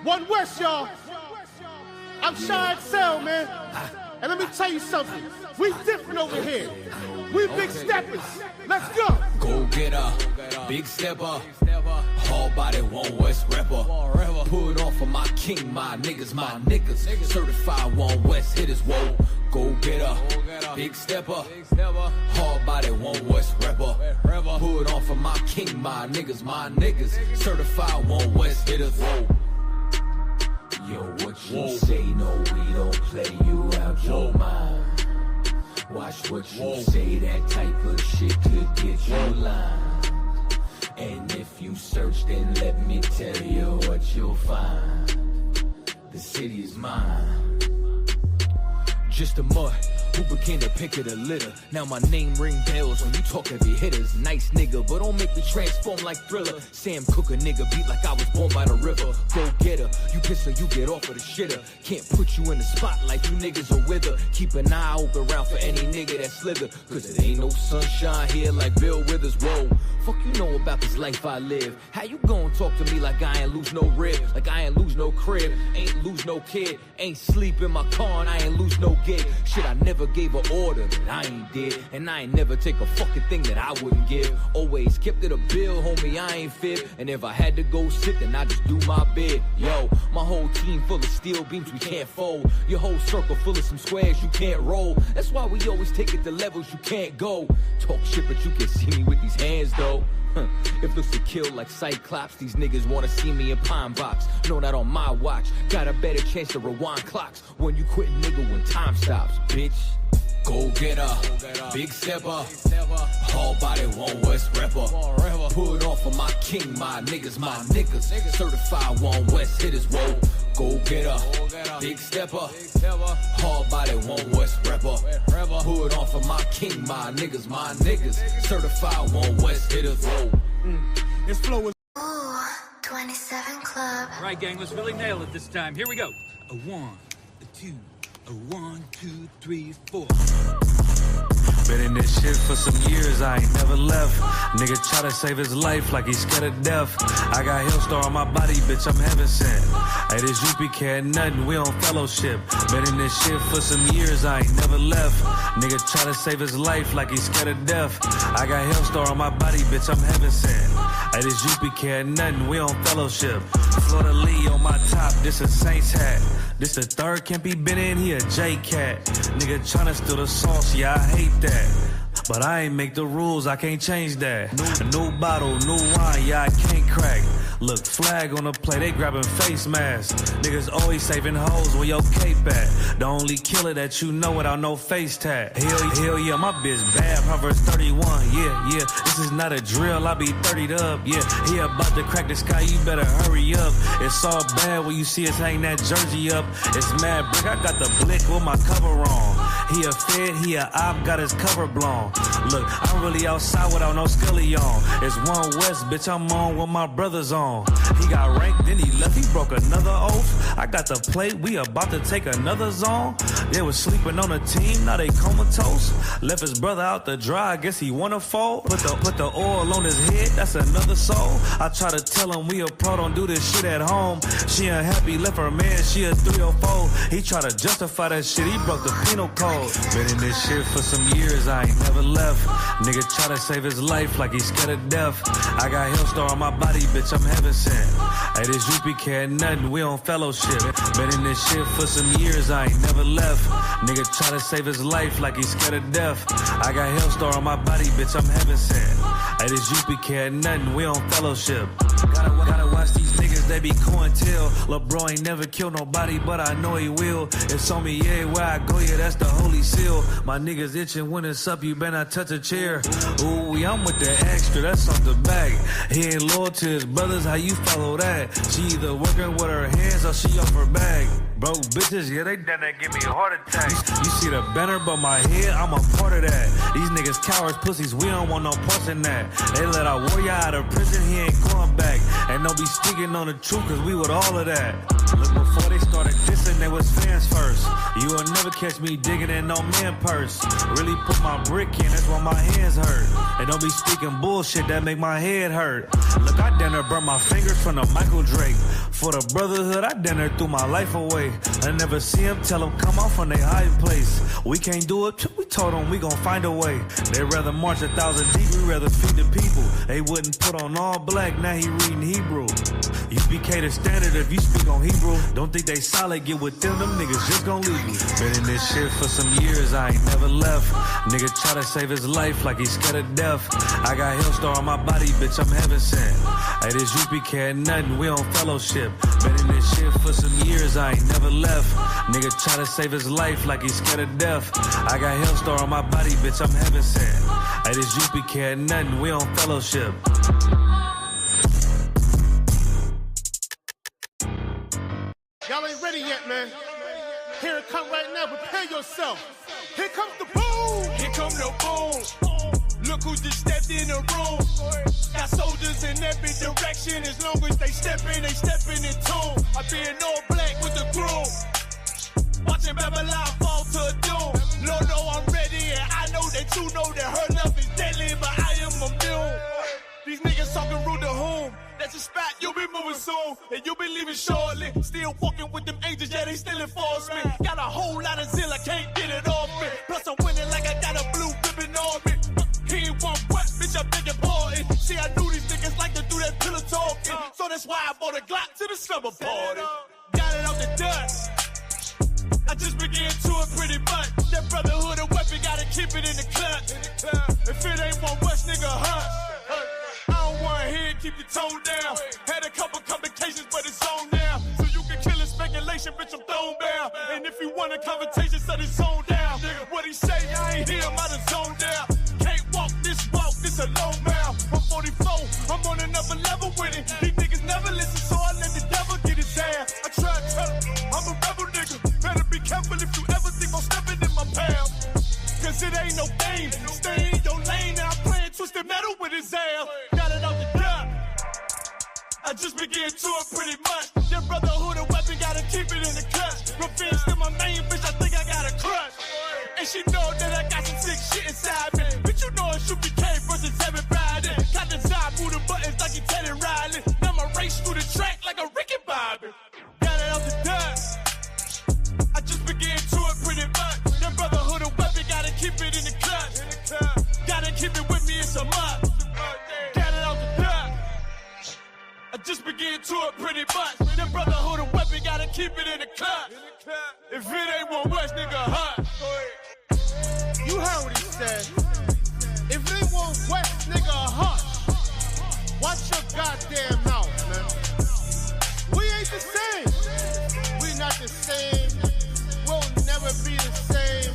One West, y'all. I'm Shy XL, man. And let me tell you something. We different over here. We big steppers. Let's go. Go get a big stepper. Hard body, One West rapper. Put on for my king, my niggas, my niggas. Certified One West hitters, whoa. Go get a big stepper. Hard body, One West rapper. Put on for my king, my niggas, my niggas. Certified One West hitters, whoa. Yo, what you say? No, we don't play you out your mind. Watch what you say, that type of shit could get you lined. And if you search, then let me tell you what you'll find. The city is mine. Just a mud who became the pick of the litter. Now my name ring bells when you talk heavy hitters. Nice nigga, but don't make me transform like Thriller. Sam Cooke a nigga beat like I was born by the river. Go get her, you piss her, you get off of the shitter. Can't put you in the spotlight, you niggas are with her. Keep an eye open round for any nigga that slither. Cause it ain't no sunshine here like Bill Withers, whoa. Fuck you know about this life I live. How you gon' talk to me like I ain't lose no rib? Like I ain't lose no crib, ain't lose no kid. Ain't sleep in my car and I ain't lose no gig. Shit, I never gave an order that I ain't did. And I ain't never take a fucking thing that I wouldn't give. Always kept it a bill, homie, I ain't fib. And if I had to go sit, then I just do my bid. Yo, my whole team full of steel beams we can't fold. Your whole circle full of some squares you can't roll. That's why we always take it to levels you can't go. Talk shit, but you can see me with these hands though. If looks to kill like Cyclops, these niggas wanna see me in Pine Box. Know that on my watch, got a better chance to rewind clocks when you quit nigga when time stops, bitch. Go get a big stepper. Hard body, One West rapper. Put on for my king, my niggas, my niggas. Certified One West hitters, whoa. Go get a big stepper. Hard body, One West rapper. Put on for my king, my niggas, my niggas. Certified One West hitters, whoa. This flow is. Ooh, 27 Club. All right, gang, let's really nail it this time. Here we go. A 1, a 2, a 1, 2, 3, 4. Been in this shit for some years, I ain't never left. Nigga try to save his life like he's scared of death. I got Hillstar on my body, bitch, I'm heaven sent. Hey, this UPK ain't nothing, we on fellowship. Been in this shit for some years, I ain't never left. Nigga try to save his life like he's scared of death. I got Hillstar on my body, bitch, I'm heaven sent. Hey, this UPK ain't nothing, we on fellowship. Florida Lee on my top, this a Saints hat. This the third can't be been in, he a J-Cat. Nigga tryna steal the sauce, yeah, I hate that. But I ain't make the rules, I can't change that. New bottle, new wine, yeah, I can't crack. Look, flag on the play, they grabbing face masks. Niggas always saving hoes where your cape at. The only killer that you know without no face tag. Hell yeah, my bitch bad, Proverbs 31, yeah. This is not a drill, I be 30'd up, yeah. He about to crack the sky, you better hurry up. It's all bad when you see us hang that jersey up. It's mad brick, I got the blick with my cover on. He a fed, he a op, got his cover blown. Look, I'm really outside without no scully on. It's One West, bitch, I'm on with my brothers on. He got ranked, then he left, he broke another oath. I got the plate, we about to take another zone. They was sleeping on the team, now they comatose. Left his brother out to dry, I guess he wanna fold. Put the oil on his head, that's another soul. I try to tell him we a pro, don't do this shit at home. She unhappy, left her man, she a 304. He try to justify that shit, he broke the penal code. Been in this shit for some years, I ain't never left. Nigga try to save his life like he's scared of death. I got Hillstar on my body, bitch, I'm heaven sent. Hey, this UPK ain't nothing, we on fellowship. Been in this shit for some years, I ain't never left. Nigga try to save his life like he's scared of death. I got Hillstar on my body, bitch, I'm heaven sent. Hey, this UPK ain't nothing, we on fellowship. Gotta watch these niggas, they be cointel. Lil' bro ain't never killed nobody, but I know he will. It's on me everywhere I go, yeah, that's the holy seal. My niggas itching when it's up, you better not touch a chair. Ooh, I'm with the extra, that's off the back. He ain't loyal to his brothers, how you follow that? She either working with her hands or she off her bag. Broke bitches, yeah, they done that give me a heart attack. You see the banner, but my head, I'm a part of that. These niggas cowards, pussies, we don't want no parts in that. They let our warrior out of prison, he ain't going back. And don't be speaking on the truth, cause we with all of that. Look, before they started dissing, they was fans first. You will never catch me digging in no man purse. Really put my brick in, that's why my hands hurt. And don't be speaking bullshit, that make my head hurt. Look, I done burnt my fingers from the Michael Drake. For the brotherhood, I done threw my life away. I never see him, tell him come out from their hiding place. We can't do it, we told them we gon' find a way. They'd rather march 1,000 deep, we rather feed the people. They wouldn't put on all black, now he reading Hebrew. UPK the standard if you speak on Hebrew. Don't think they solid, get with them niggas just gon' leave you. Been in this shit for some years, I ain't never left. Nigga try to save his life like he's scared of death. I got Hellstar on my body, bitch, I'm heaven sent. Hey, this UPK ain't nothing, we on fellowship. Been in this shit for some years, I ain't never left. Nigga try to save his life like he's scared of death. I got Hellstar on my body, bitch, I'm heaven sent. Hey, this UPK ain't nothing, we on fellowship. Y'all ain't ready yet, man. Here it come right now. Prepare yourself. Here comes the boom. Here come the boom. Look who just stepped in the room. Got soldiers in every direction. As long as they stepping in tune. I be in all black with the groom. Watching Babylon fall to doom. Lord, know I'm ready, and I know that you know that her love is deadly, but I am immune. These niggas talking rude to whom? That's a spot, you'll be moving soon, and you'll be leaving shortly. Still walking with them angels, yeah, they still enforce me. Got a whole lot of zeal, I can't get it off me. Plus I'm winning like I got a blue ribbon on me. He ain't one what, bitch, I beg your pardon. See, I knew these niggas like to do that pillow talking, so that's why I bought a Glock to the summer party. Got it off the dust. I just began to it pretty much. That brotherhood of weapon, gotta keep it in the clutch. If it ain't one West nigga, hush. I don't wanna hear it, keep your tone down. Had a couple complications, but it's on now. So you can kill in speculation, bitch, I'm thrown down. And if you want a conversation, set his zone down. What he say, I ain't hear him, I done zoned down. Can't walk, this a low mouth. I'm 44, I'm on another level with it. These niggas never listen, so I let the devil get his ass. I try to tell him, I'm a rebel nigga. Better be careful if you ever think I'm stepping in my path. Cause it ain't no game, stay in your lane. Now I'm playing twisted metal with his ass. Got it out the gut. I just began to it pretty much. Your brotherhood and weapon, gotta keep it in the clutch. Revenge to my main bitch, I think I got a crush. And she know that I got some sick shit inside me. Bitch, you know it's UPK versus everybody. Got the side, move the buttons like he Ted and Riley. Now my race through the track like a Ricky Bobby. Got it out the dust. I just began to it pretty much. Your brotherhood and weapon, gotta keep it in the clutch. Gotta keep it with me, it's a must. Got it out the dust. I just began to it pretty much. Your brotherhood and weapon, gotta keep it in the clutch. If it ain't one West nigga, hot. You heard what he said. If it ain't one West nigga, hush. Watch your goddamn mouth, man. We ain't the same. We not the same. We'll never be the same.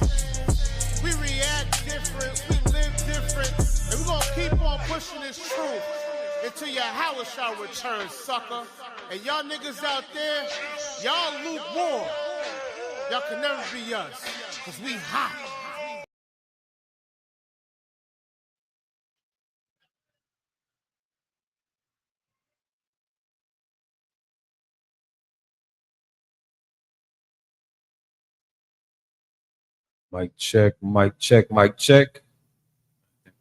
We react different. We live different. And we're gonna keep on pushing this truth until your house shall return, sucker. And y'all niggas out there, y'all lukewarm. Y'all can never be us, cause we hot. Mic check, mic check, mic check.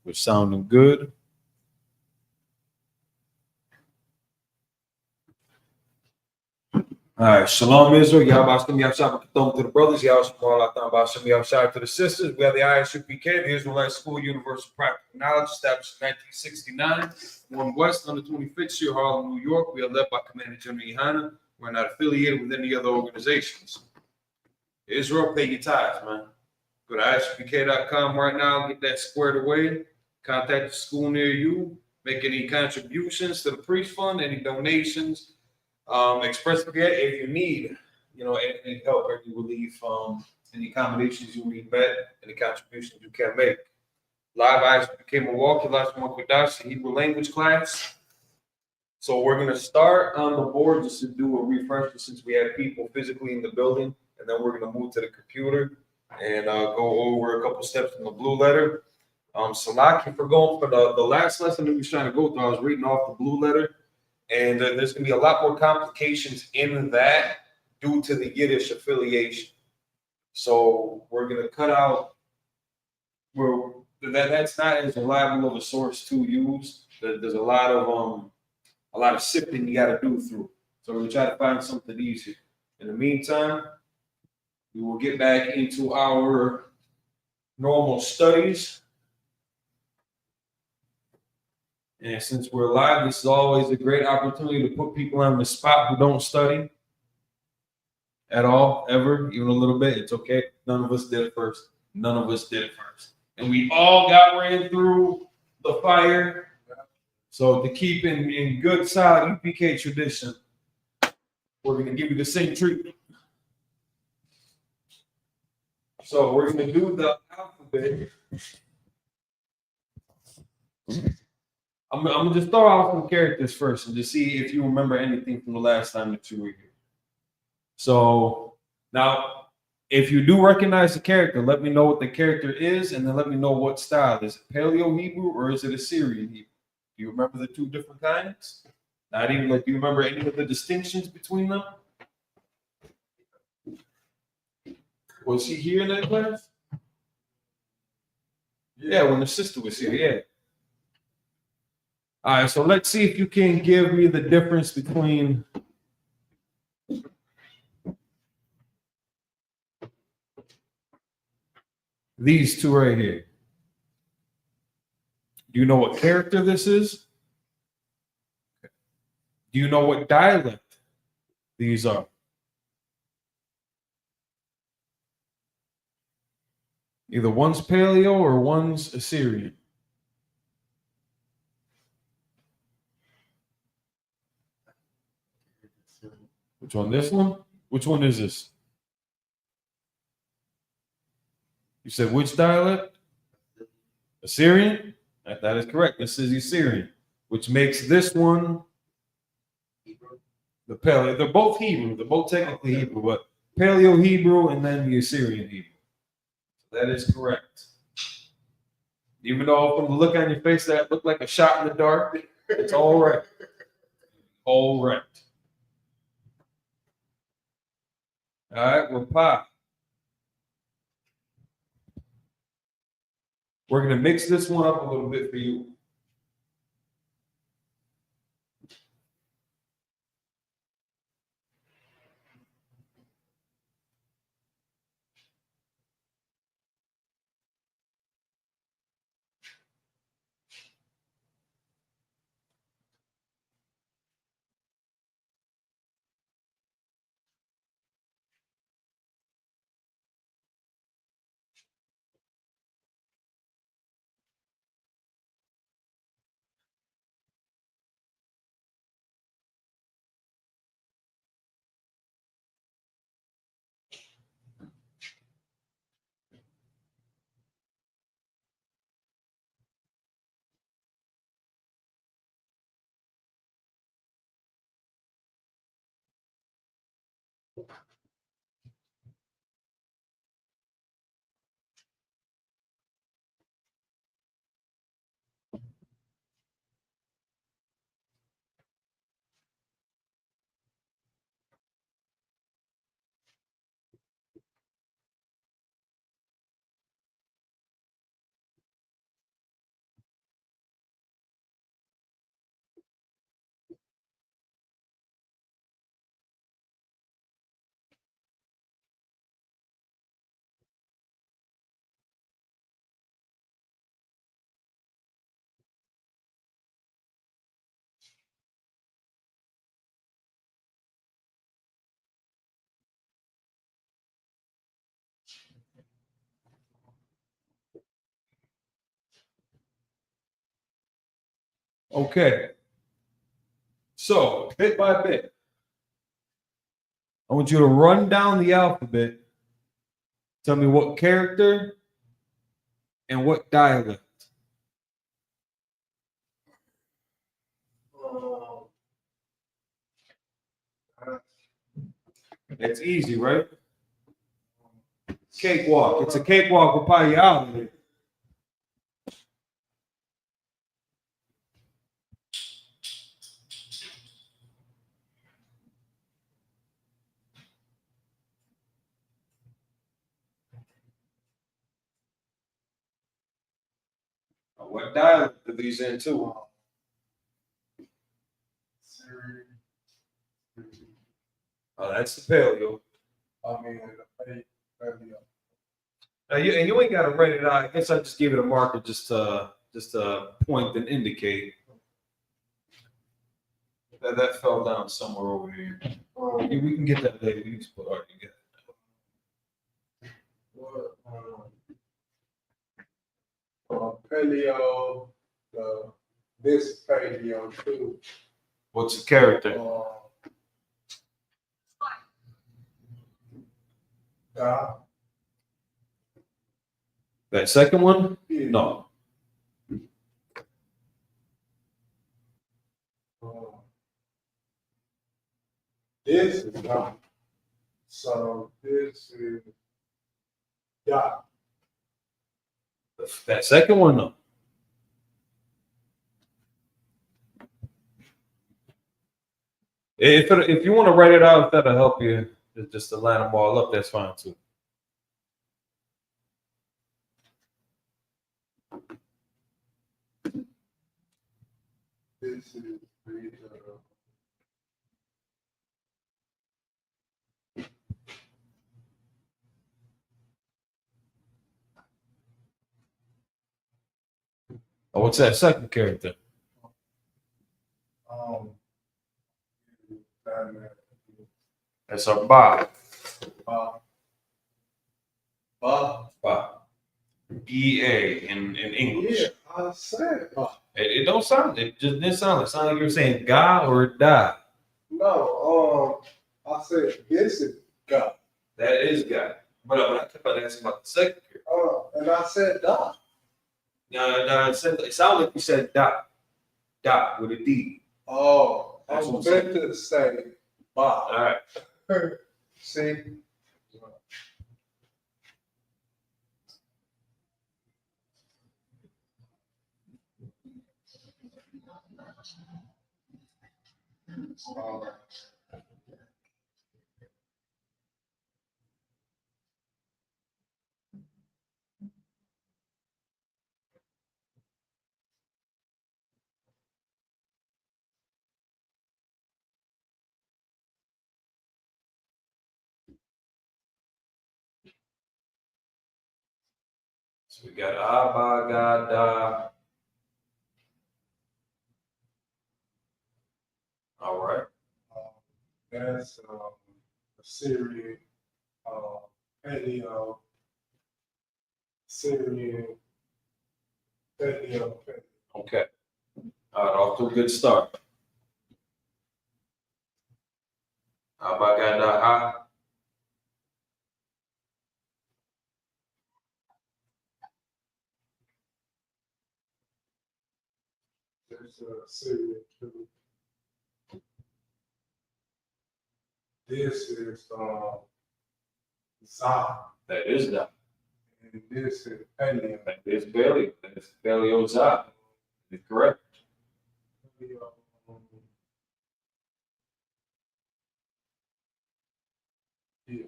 We're sounding good. All right, Shalom Israel. Yahweh Shalom to the brothers. Yahweh Shalom to the sisters. We have the Isupk, the Israelite School Universal Practical Knowledge, established in 1969. 1 West, 125th Street, Harlem, New York. We are led by Commander General Yohana. We're not affiliated with any other organizations. Israel, pay your tithes, man. Go to isupk.com right now, get that squared away. Contact the school near you. Make any contributions to the priest fund, any donations. Express if you need, any help, any relief, any accommodations you need met, any contributions you can make. Live Isupk Milwaukee, LASHAWAN QADASH, Hebrew language class. So we're going to start on the board just to do a refresher since we have people physically in the building, and then we're going to move to the computer and go over a couple steps in the blue letter. Salaki, for going for the last lesson that we was trying to go through, I was reading off the blue letter. And there's going to be a lot more complications in that due to the Yiddish affiliation. So we're going to cut out where that's not as reliable of a source to use. There's a lot of sifting you got to do through. So we're going to try to find something easier. In the meantime, we will get back into our normal studies. And since we're live, this is always a great opportunity to put people on the spot who don't study at all, ever, even a little bit. It's okay. None of us did it first. None of us did it first. And we all got ran through the fire. So to keep in good, solid UPK tradition, we're going to give you the same treatment. So we're going to do the alphabet. I'm going to just throw out some characters first and just see if you remember anything from the last time that you were here. So now, if you do recognize the character, let me know what the character is, and then let me know what style. Is it Paleo-Hebrew or is it Assyrian Hebrew? Do you remember the two different kinds? Not even like, do you remember any of the distinctions between them? Was he here in that class? Yeah, when the sister was here, yeah. All right, so let's see if you can give me the difference between these two right here. Do you know what character this is? Do you know what dialect these are? Either one's Paleo or one's Assyrian. Which one? This one? Which one is this? You said which dialect? Assyrian? That is correct. This is Assyrian, which makes this one the Paleo. They're both Hebrew. They're both technically Hebrew, but Paleo Hebrew and then the Assyrian Hebrew. That is correct. Even though from the look on your face that looked like a shot in the dark, it's all right. All right. All right, we're pop. We're going to mix this one up a little bit for you. Okay. So, bit by bit, I want you to run down the alphabet. Tell me what character and what dialect. That's easy, right? Cakewalk. It's a cakewalk. We'll probably out of it. What dialect are these in too? Oh, that's the paleo. I mean, paleo. And you ain't got to write it out. I guess I just give it a marker just to point and indicate. That fell down somewhere over here. We can get that later. We can just put art together. Paleo, this paleo too. What's the character? That second one? Yeah. No. This is God. So this is God. That second one, no. If you want to write it out, if that'll help you, just to line them all up, that's fine too. This is Oh, what's that second character? That's our ba. Ba. E-A in English. yeah, I said It don't sound, it just didn't sound, it sounded like you were saying ga or da. no, I said this is God. That is ga. But I kept on asking about the second character. And I said da. No, it sounded like you said da. Da with a D. Oh, I That's was what I'm meant to say ba. All right. See? So we got ba, ga, da. All right. That's a Syrian, paleo, Syrian, paleo. Okay. All right, off to a good start. Ba, ga, da, ha. There's a Syrian too. This is Za, That is that. and this is paleo. That is paleo. That is paleo za. Is correct. Yeah.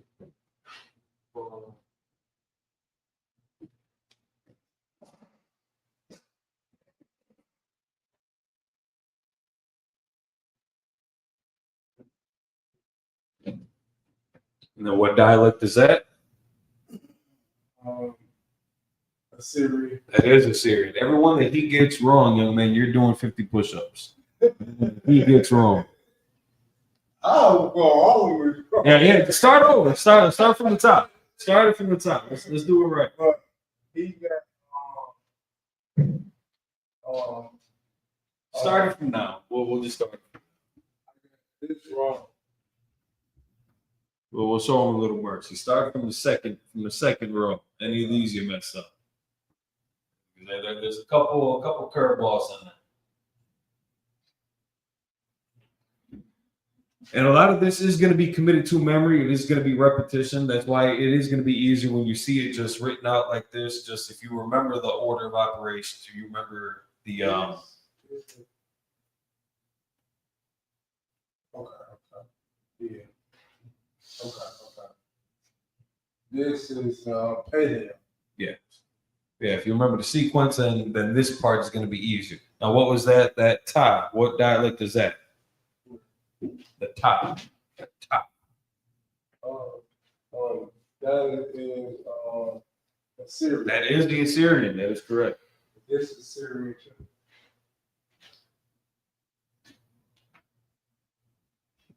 And then what dialect is that? A Syrian. That is a Syrian. Everyone that he gets wrong, young man, you're doing 50 push-ups. He gets wrong. I'll go always wrong. Yeah. Start over. Start from the top. Start it from the top. Let's do it right. But he got Start it from now. We'll just start. this wrong. We'll show him a little mercy. Start from the second row. Any of these you messed up. There's a couple curveballs on that. And a lot of this is going to be committed to memory. It is going to be repetition. That's why it is going to be easier when you see it just written out like this. Just if you remember the order of operations, or you remember the Okay. Yeah. Okay. This is paleo. yeah. Yeah, if you remember the sequence, and then this part is going to be easier. Now, what was that? That ta. What dialect is that? The ta. The ta. That is Assyrian. That is the Assyrian. That is correct. This is Assyrian.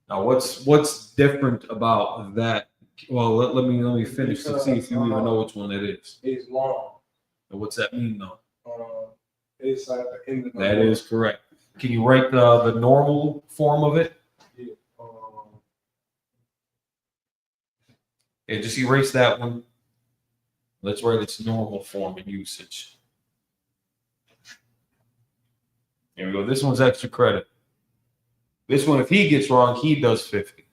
Now, what's different about that? Well, let me finish to see if you even know which one it is. It's long. And what's that mean, though? It's like the end of the That is correct. Can you write the normal form of it? Yeah. Yeah, just erase that one. Let's write its normal form and usage. Here we go. This one's extra credit. This one, if he gets wrong, he does 50.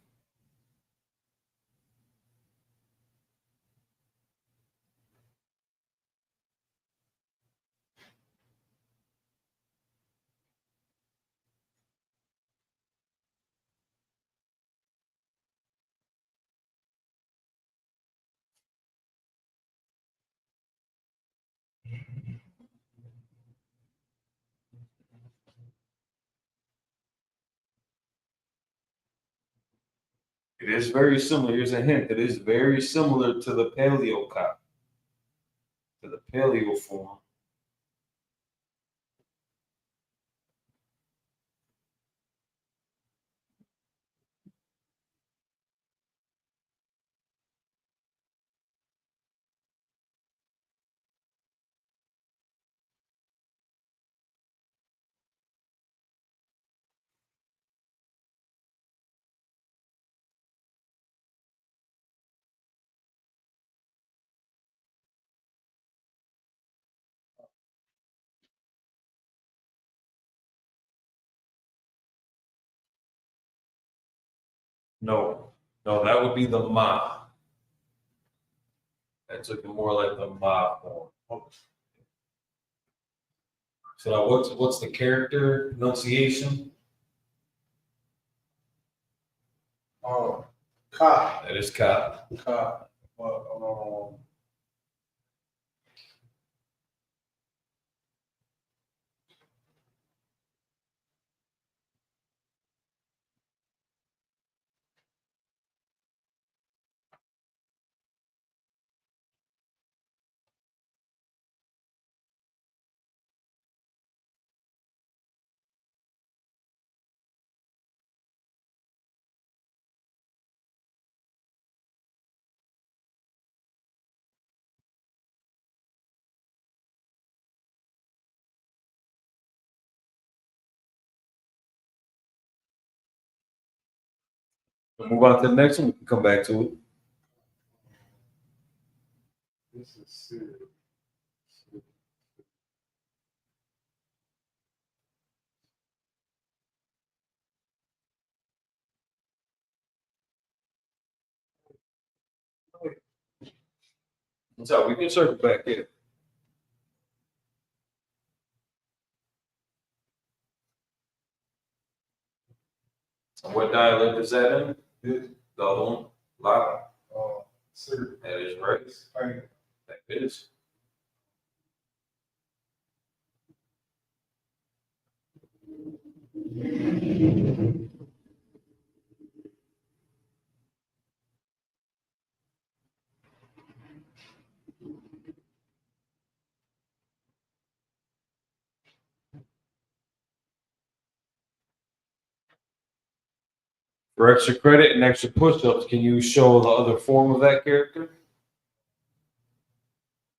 It is very similar. Here's a hint. It is very similar to the paleo cop, to the paleo form. No, that would be the ma. That's looking more like the ma form. So now what's the character pronunciation? Ka. That is ka. Ka. But We'll move on to the next one. We can come back to it. this is serious. So we can circle back here. And what dialect is that in? This The other one? La. Syrian. That is right. Spain. That is. For extra credit and extra push-ups, can you show the other form of that character?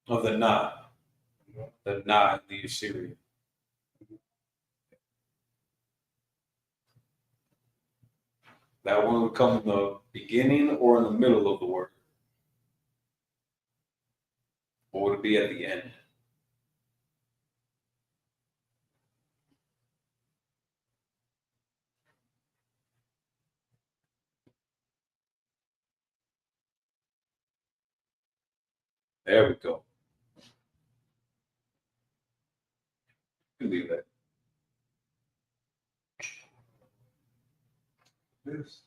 Of the na. The na in the Assyrian. That one would come in the beginning or in the middle of the word. Or would it be at the end? There we go. You can leave that. This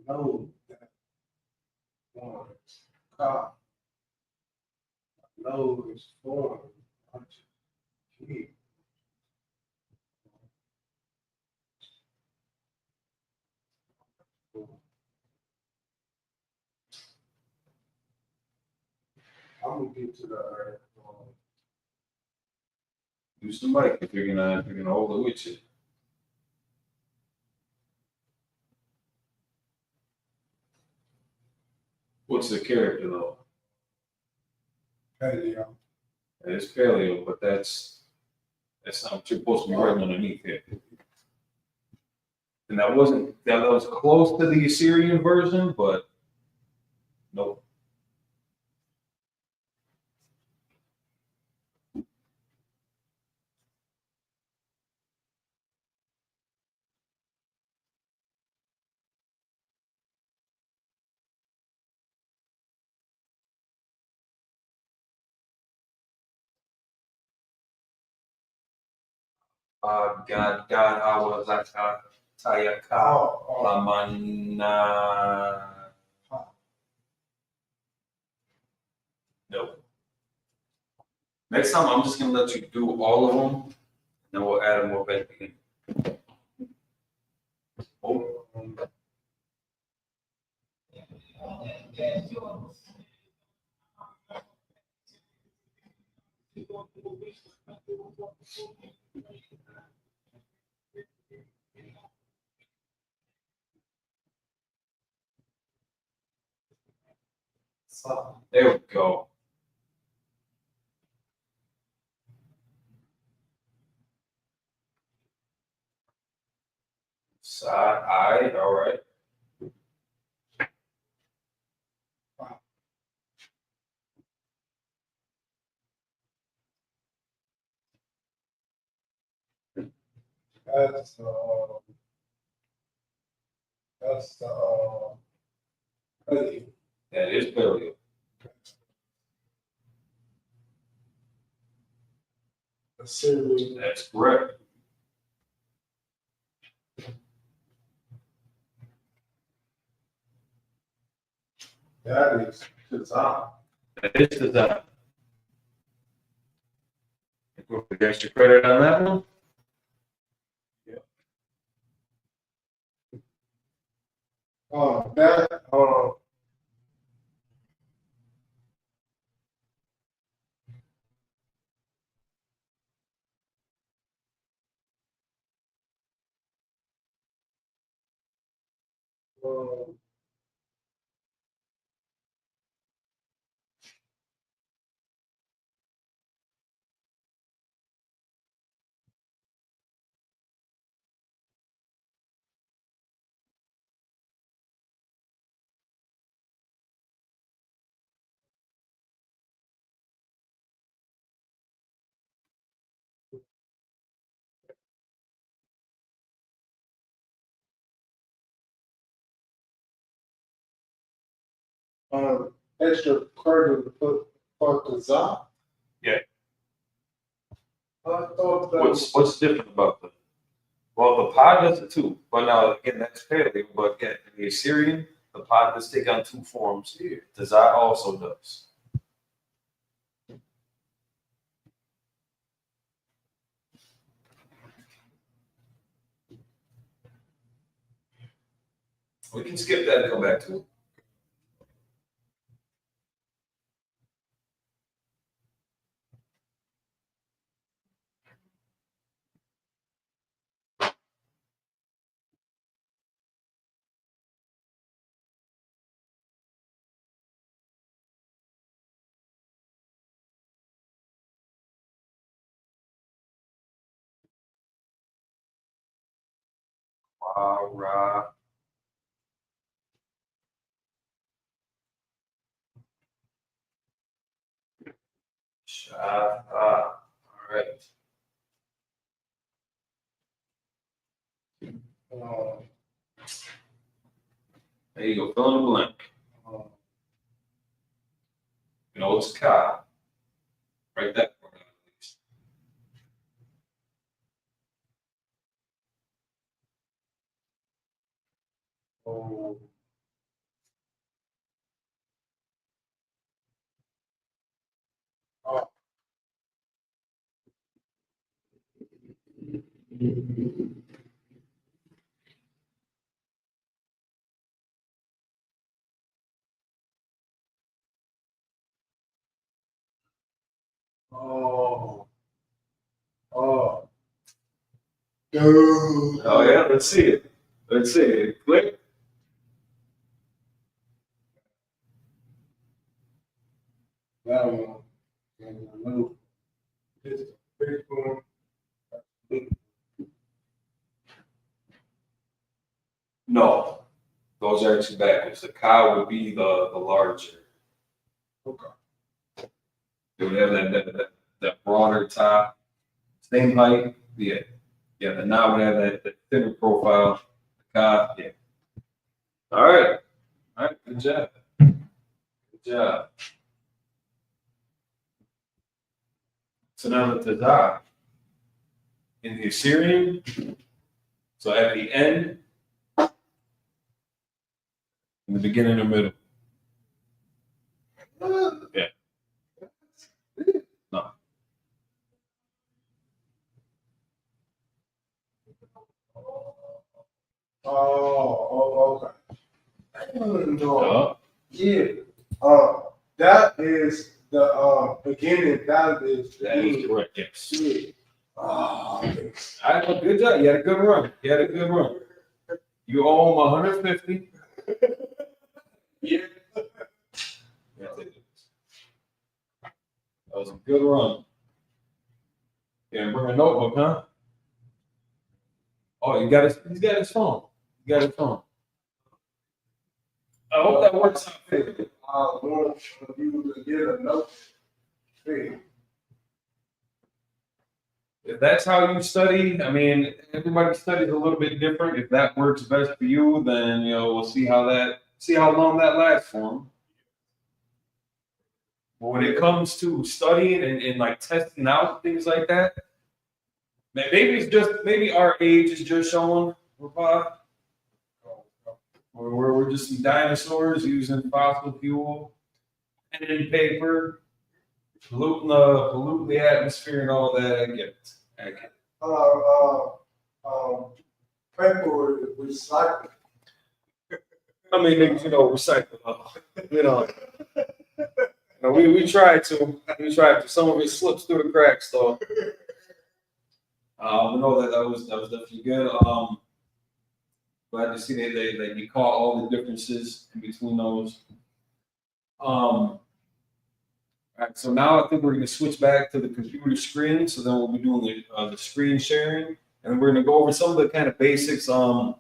no that one. Ka. No is formed I'm gonna get to the Use the mic if you're gonna hold it with you. What's the character though? paleo. It's paleo, but that's not what you're supposed to be writing underneath here. And that was close to the Assyrian version, but nope. God, I was Tayaka, Lamana. No. Next time, I'm just gonna let you do all of them, and then we'll add them more back in. Oh. There we go. Side, all right. That's paleo. That is paleo. Assyrian. That's correct. That is Kazan. That is design. Put the extra credit on that one. That extra credit to put for Kazan. Yeah. I thought that What's different about the? Well, the pod does it too, but now again that's paleo. But again, in the Assyrian, the pod does take on two forms. The Zai also does. We can skip that and come back to it. All right. Shah. All right. There you go. Fill in the blank. You know it's Ka. Write that part out at least. Oh. Oh. Dude. Oh yeah, let's see it. Let's see it. Click. That one. And the little. This big one. No, those are actually backwards. The cow would be the larger. Okay. It would have that broader top, same height. Yeah, yeah. The now would have that thinner profile. The cow, yeah. All right, all right. Good job. Good job. So now the Tada in the Assyrian. So at the end, in the beginning or middle. Yeah. No. Oh, okay. I don't know. Oh. Yeah. That is the beginning. That is the That is end. correct. Yes. Yeah. Oh, All right. Well, good job. You had a good run. You had a good run. You owe him 150. yeah. That was a good run. Yeah, bring a notebook, huh? Oh, he's got his phone. He got his phone. I hope that works out for you. I want you to get a note. Hey. If that's how you study, I mean, everybody studies a little bit different. If that works best for you, then we'll see how long that lasts for them. But when it comes to studying and like testing out things like that, maybe our age is just showing, or we're just some dinosaurs using fossil fuel and paper, polluting the atmosphere and all that. I get it. Paper recycling. I mean, niggas, recycle. We tried to. Some of it slips through the cracks, though. No, that was definitely good. Glad to see that you caught all the differences in between those. All right, so now I think we're going to switch back to the computer screen. So then we'll be doing the screen sharing, and we're going to go over some of the kind of basics. Who,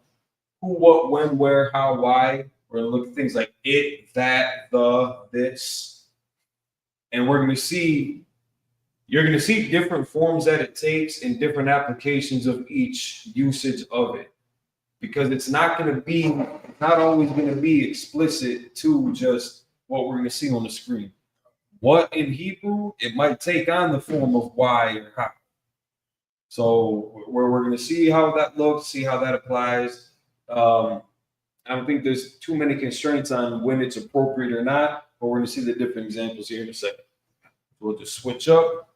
what, when, where, how, why. We're going to look at things like it, that, the, this, and you're going to see different forms that it takes in different applications of each usage of it, because it's not always going to be explicit to just what we're going to see on the screen. What in Hebrew, it might take on the form of why or how. So we're going to see how that looks, see how that applies. I don't think there's too many constraints on when it's appropriate or not, but we're going to see the different examples here in a second. We'll just switch up.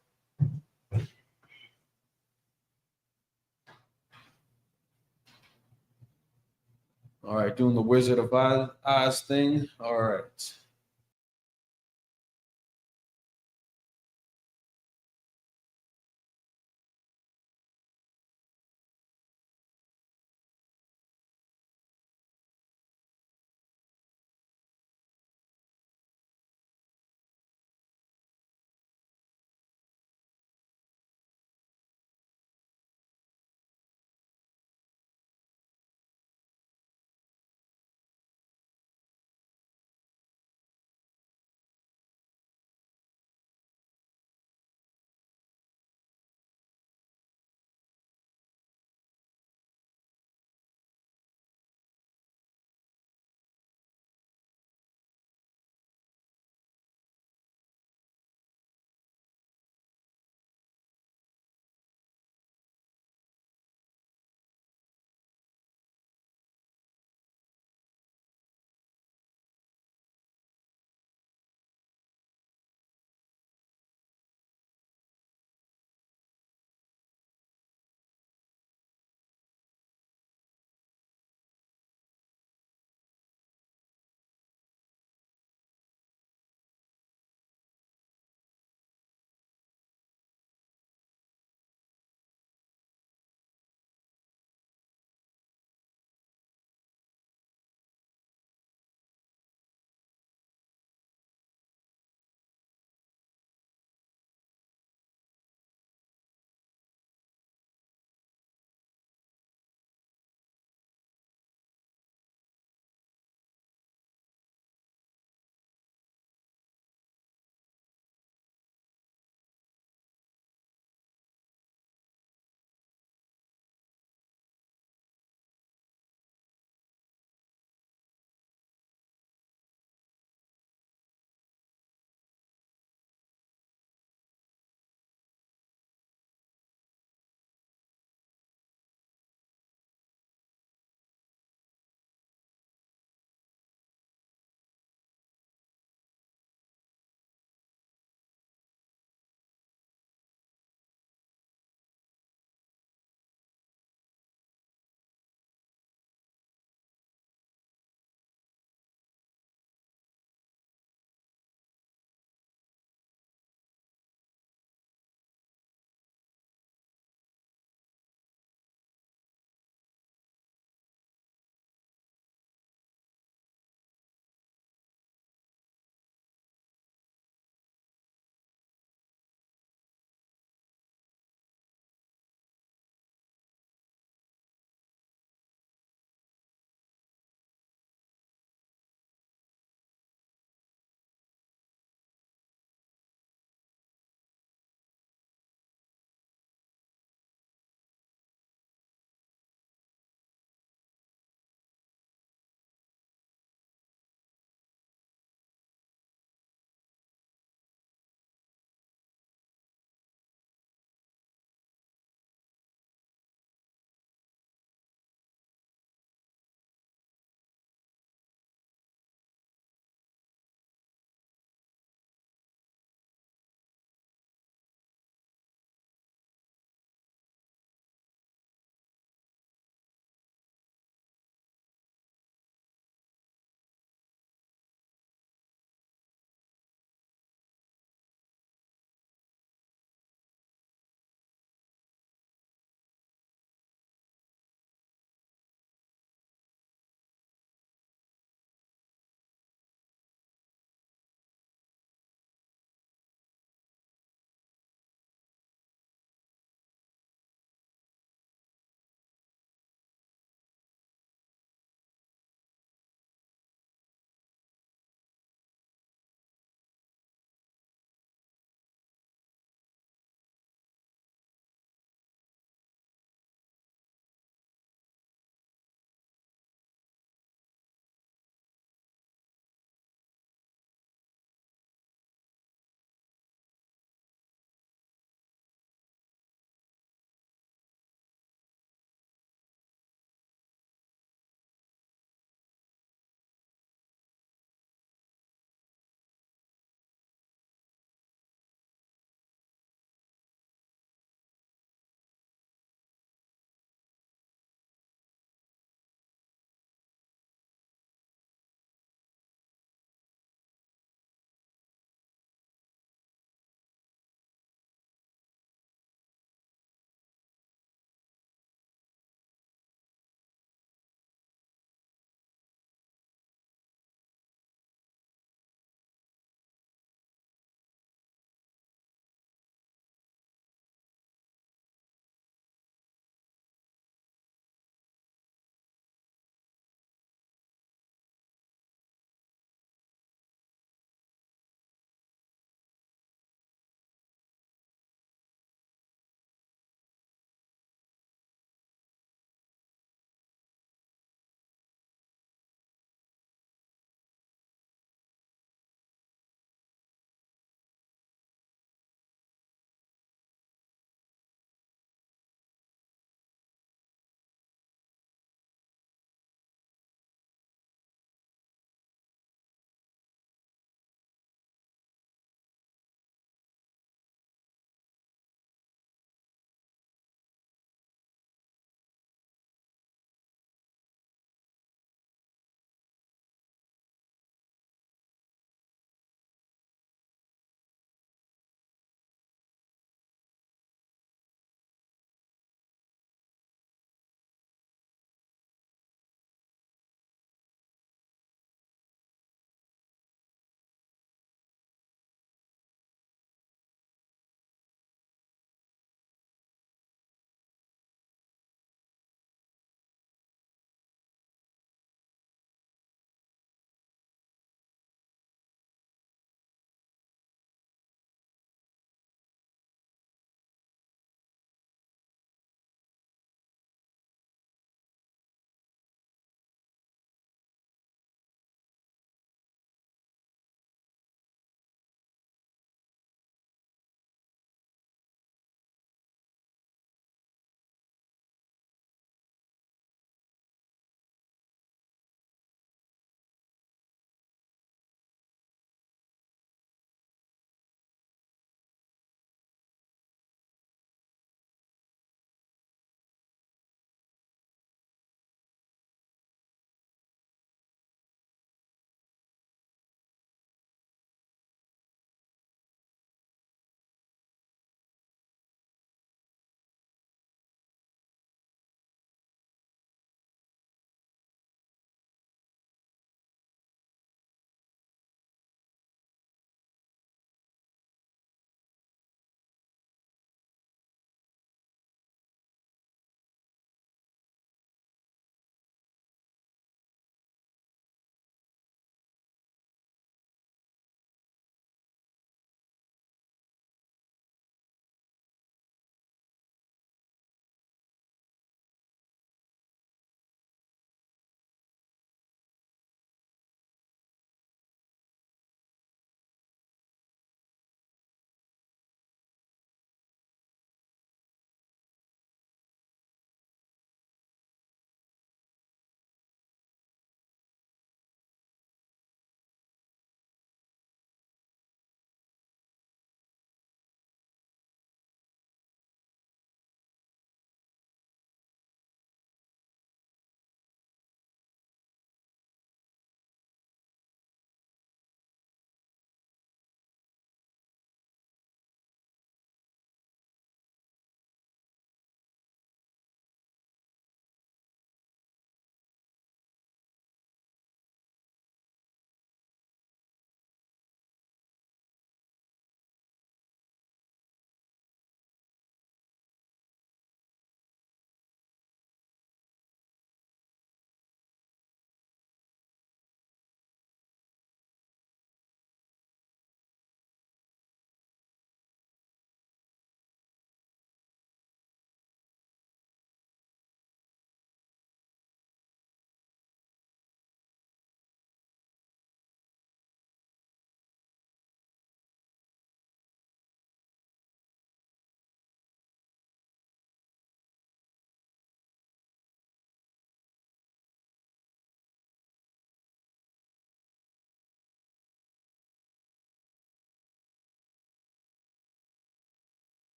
All right, doing the Wizard of Oz thing. All right.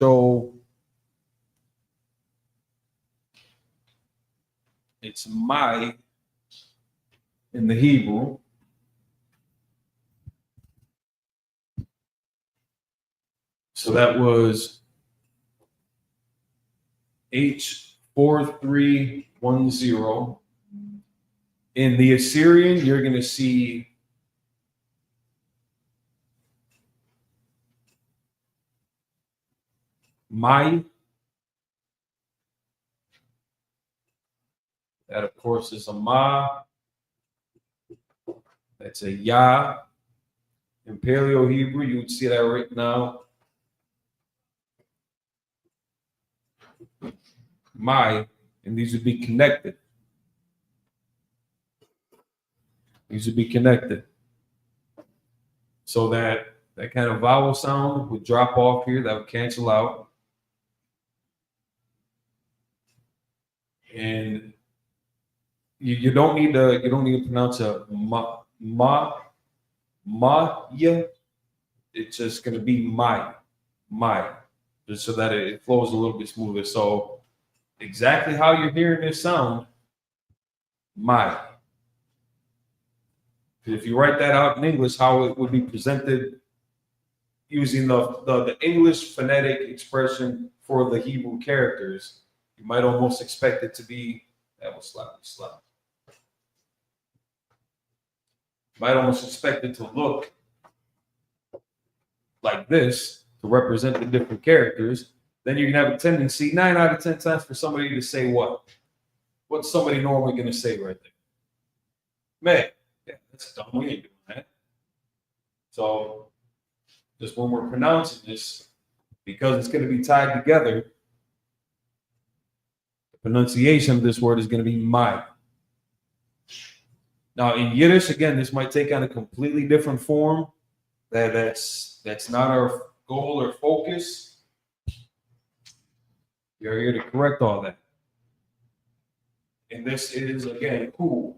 So it's my in the Hebrew. So that was H4310. In the Assyrian, you're going to see my. That, of course, is a ma. That's a ya. In Paleo Hebrew, you would see that right now. My, and these would be connected. These would be connected. So that kind of vowel sound would drop off here. That would cancel out. And you don't need to pronounce a ma, yeah. It's just going to be my, just so that it flows a little bit smoother. So exactly how you're hearing this sound, my. If you write that out in English, how it would be presented using the English phonetic expression for the Hebrew characters, you might almost expect it to be, that was slightly slow. Might almost expect it to look like this to represent the different characters. Then you can have a tendency 9 out of 10 times for somebody to say what? What's somebody normally going to say right there? Man, yeah, that's dumb. We ain't doing that. So just when we're pronouncing this, because it's going to be tied together, the pronunciation of this word is going to be my. Now in Yiddish, again, this might take on a completely different form. That's not our goal or focus. You're here to correct all that. And this is, again, who.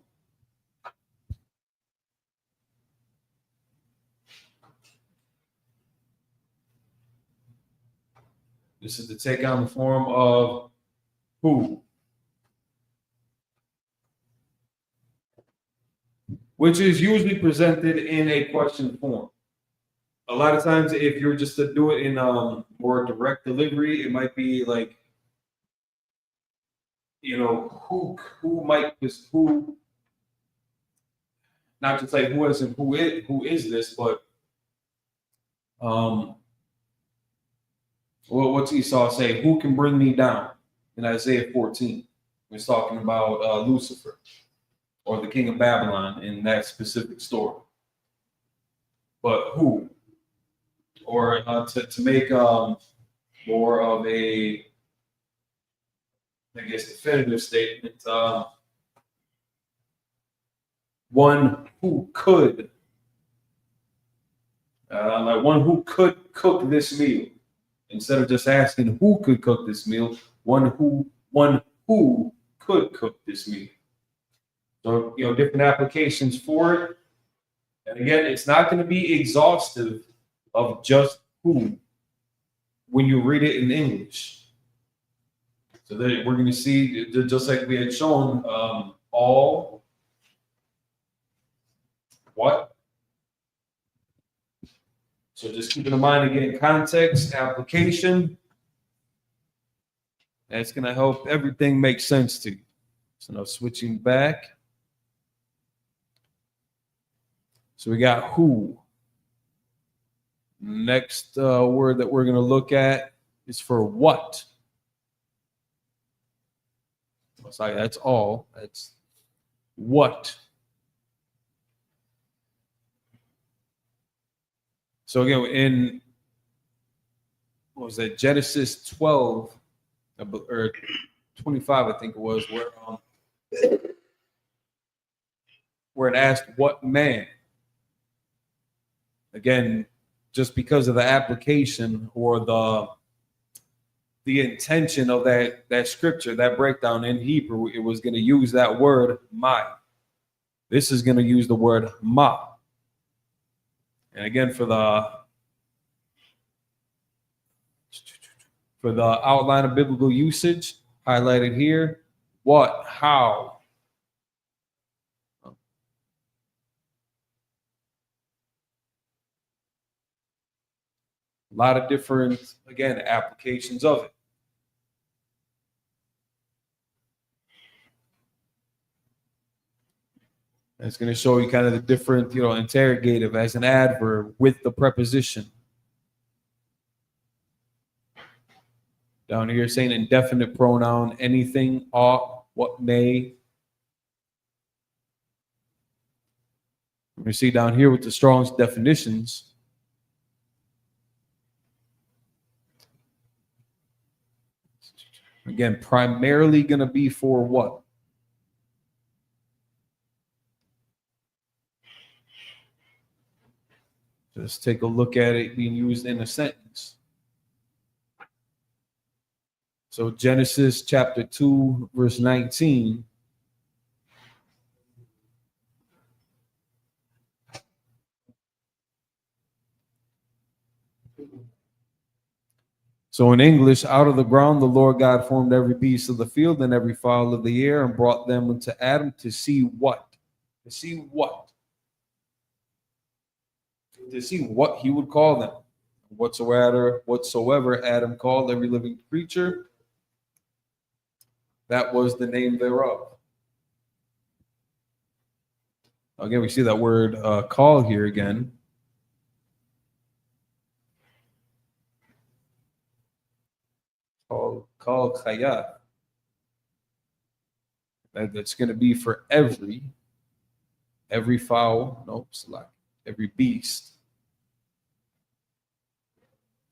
This is to take on the form of who, which is usually presented in a question form. A lot of times, if you're just to do it in more direct delivery, it might be like, you know, who might this, who, not just like who isn't, who is this, but well, what's Esau say? Who can bring me down? In Isaiah 14, he's talking about Lucifer or the king of Babylon in that specific story. But who? Or to make more of a, I guess, definitive statement, one who could, like one who could cook this meal. Instead of just asking who could cook this meal, one who could cook this meal. So, you know, different applications for it. And again, it's not going to be exhaustive of just who when you read it in English. So that we're going to see, just like we had shown, all, what. So just keep in mind, again, context, application. That's going to help everything make sense to you. So now switching back. So we got who. Next word that we're going to look at is for what. Sorry, that's all. That's what. So again, in, what was that, Genesis 12 or 25, I think it was, where it asked what man. Again, just because of the application or the intention of that scripture, that breakdown in Hebrew, it was going to use that word my. This is going to use the word ma. And again, for For the outline of biblical usage, highlighted here, what, how. A lot of different, again, applications of it. And it's going to show you kind of the different, interrogative as an adverb with the preposition. Down here saying indefinite pronoun, anything, ought, what may. We see down here with the Strong's definitions. Again, primarily going to be for what? Just take a look at it being used in a sentence. So Genesis chapter 2, verse 19. So in English, out of the ground, the Lord God formed every beast of the field and every fowl of the air and brought them unto Adam to see what? To see what? To see what he would call them. Whatsoever Adam called every living creature, that was the name thereof. Again, we see that word call here again. Call chayat. That's going to be for every fowl, no, select every beast.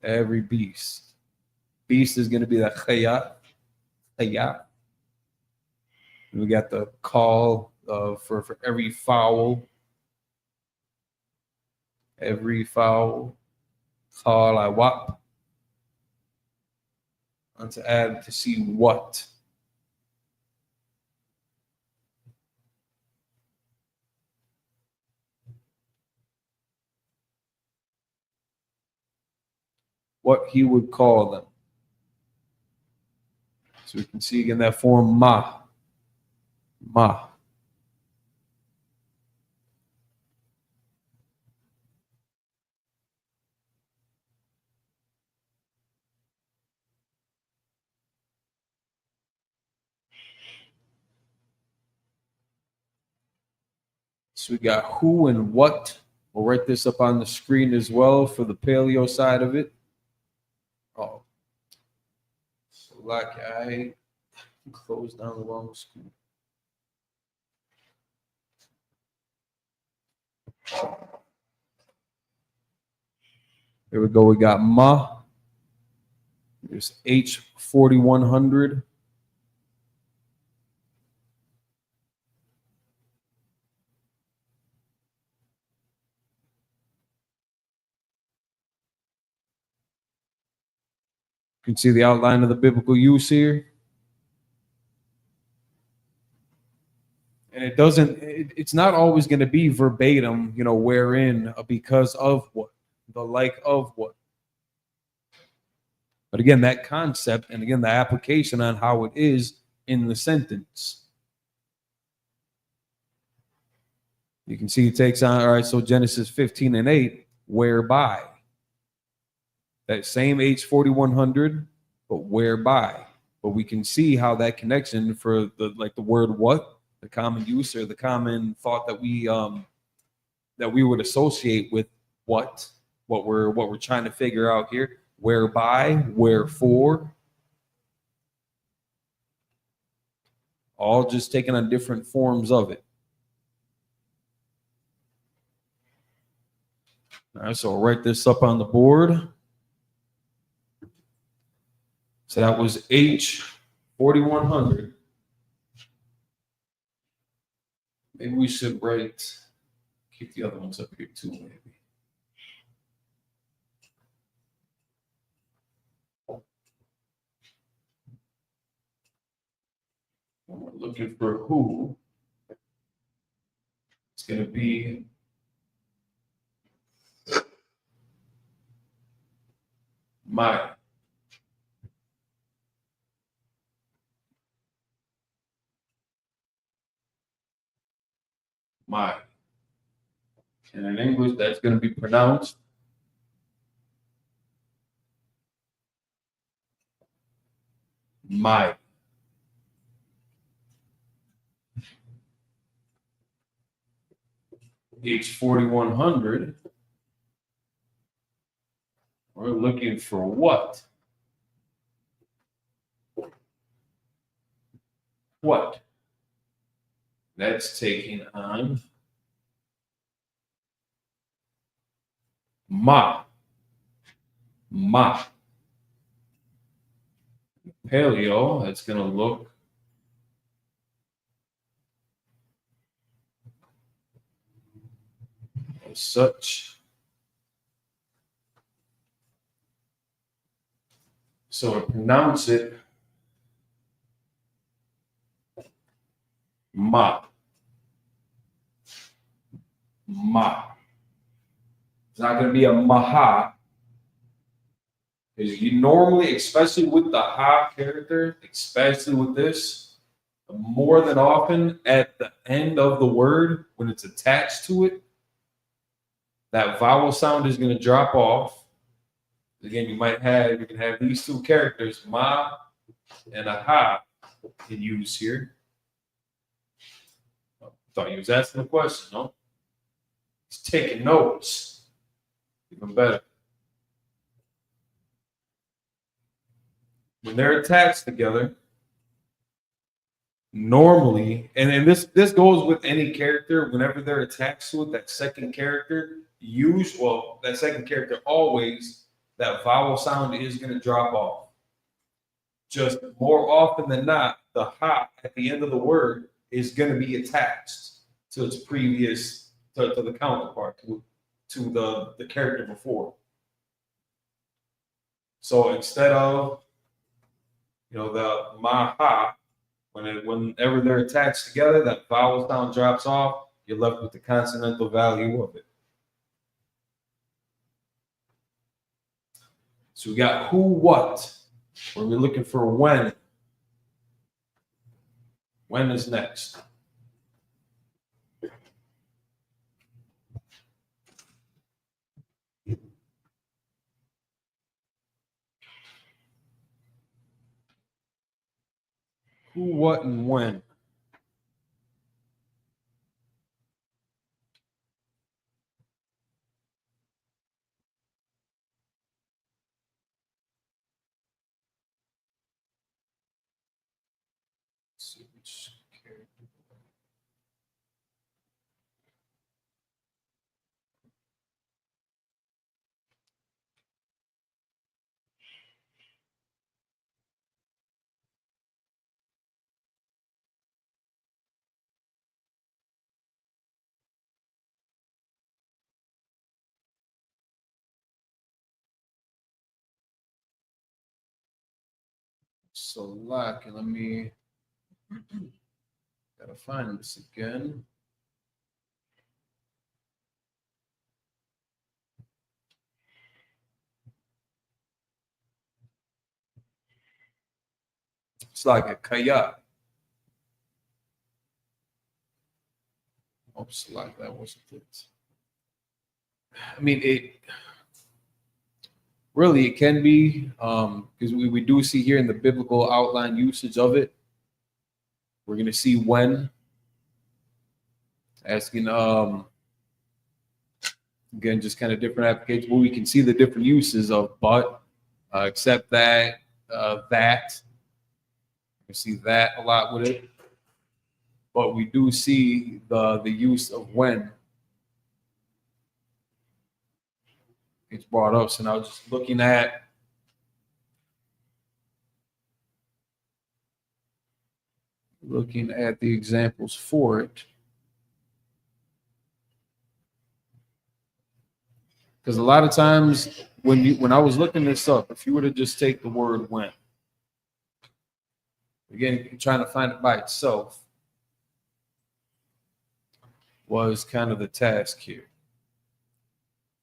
Every beast. Beast is going to be the chayat. Chayat. We got the call for every fowl. Every fowl. Call awap. And to add to see what. What he would call them. So we can see again that form ma. Ma. So we got who and what. We'll write this up on the screen as well for the paleo side of it. Oh. So like I closed down the wrong screen. There we go. We got Ma. There's H4100. You can see the outline of the biblical use here. And it's not always going to be verbatim, wherein, because of what, the like of what. But again, that concept and again, the application on how it is in the sentence. You can see it takes on, all right, so Genesis 15:8, whereby. That same H4100, but whereby. But we can see how that connection for the word what, the common use or the common thought that we would associate with what we're trying to figure out here. Whereby, wherefore, all just taking on different forms of it. All right, so I'll write this up on the board. So that was H4100. Maybe we should keep the other ones up here too, maybe. We're looking for who. It's going to be my. My. And in English, that's going to be pronounced my. H4100, we're looking for what? What? That's taking on ma. Ma. Paleo, that's going to look as such. So to pronounce it, ma. Ma. It's not going to be a maha. Because you normally, especially with the ha character, especially with this, more than often at the end of the word, when it's attached to it, that vowel sound is going to drop off. Again, you can have these two characters, ma and a ha, in use here. I thought you was asking a question, no? He's taking notes. Even better. When they're attached together, normally, and this goes with any character, whenever they're attached to it, that second character, that second character always, that vowel sound is going to drop off. Just more often than not, the ha at the end of the word is going to be attached to its previous, to the counterpart, to the character before. So instead of, the ma-ha, whenever they're attached together, that vowel sound drops off, you're left with the consonantal value of it. So we got who, what. We're looking for when. When is next. Who, what, and when. Let's see which character. So lucky, let me gotta find this again. It's like a kayak. Oops, like that wasn't it. I mean, it can be, because we do see here in the biblical outline usage of it. We're going to see when, asking, again, just kind of different applications where we can see the different uses of but, except that, that. We see that a lot with it. But we do see the use of when. It's brought up. So now just looking at the examples for it. Because a lot of times when I was looking this up, if you were to just take the word when, again, trying to find it by itself was kind of the task here.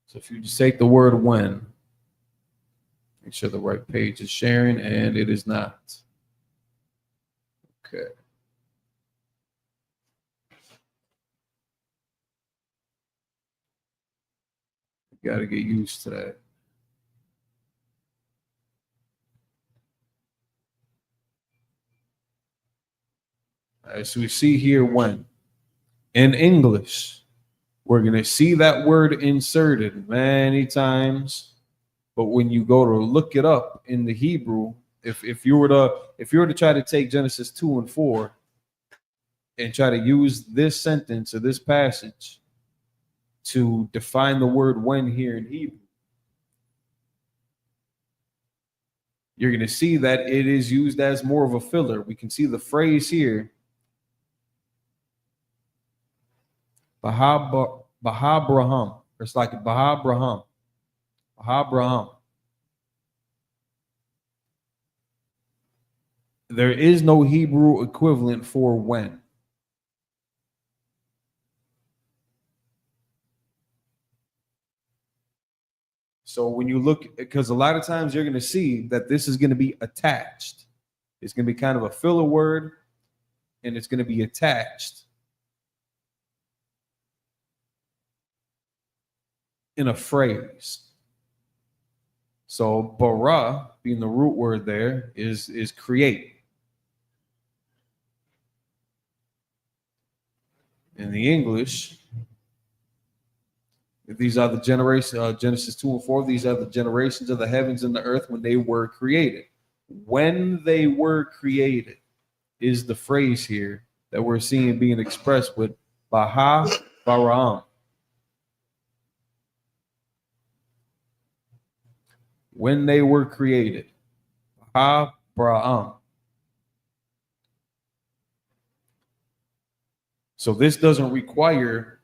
So if you just take the word when, make sure the right page is sharing, and it is not. Okay. You got to get used to that. As we see here, when in English, we're going to see that word inserted many times, but when you go to look it up in the Hebrew, if you were to try to take Genesis 2 and 4 and try to use this sentence or this passage to define the word when here in Hebrew, you're going to see that it is used as more of a filler. We can see the phrase here, Bahabraham. It's like Bahabraham. Bahabraham. There is no Hebrew equivalent for when. So when you look, because a lot of times you're going to see that this is going to be attached. It's going to be kind of a filler word, and it's going to be attached in a phrase. So bara, being the root word there, is create. In the English, these are the generations, Genesis 2 and 4, these are the generations of the heavens and the earth when they were created. When they were created is the phrase here that we're seeing being expressed with Baha-Baram. When they were created. Baha-Baram. So this doesn't require,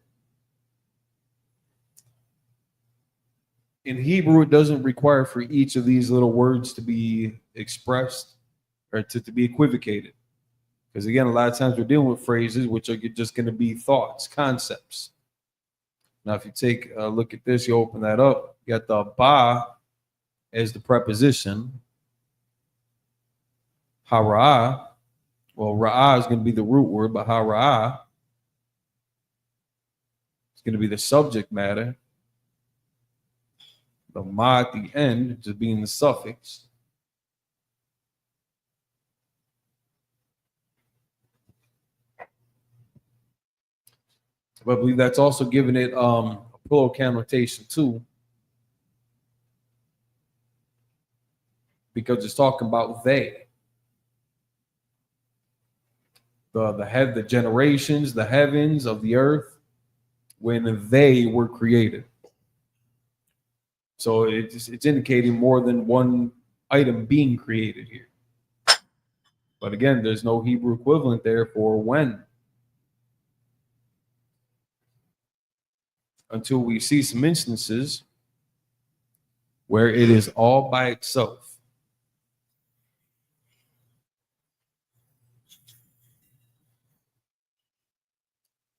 in Hebrew, it doesn't require for each of these little words to be expressed or to be equivocated. Because again, a lot of times we're dealing with phrases which are just going to be thoughts, concepts. Now, if you take a look at this, you open that up, you got the ba as the preposition. Hara'ah, well, ra'ah is going to be the root word, but hara'ah is going to be the subject matter. The ma at the end just being the suffix. But I believe that's also giving it a plural connotation too, because it's talking about they. The generations, the heavens of the earth, when they were created. So it's indicating more than one item being created here. But again, there's no Hebrew equivalent there for when. Until we see some instances where it is all by itself.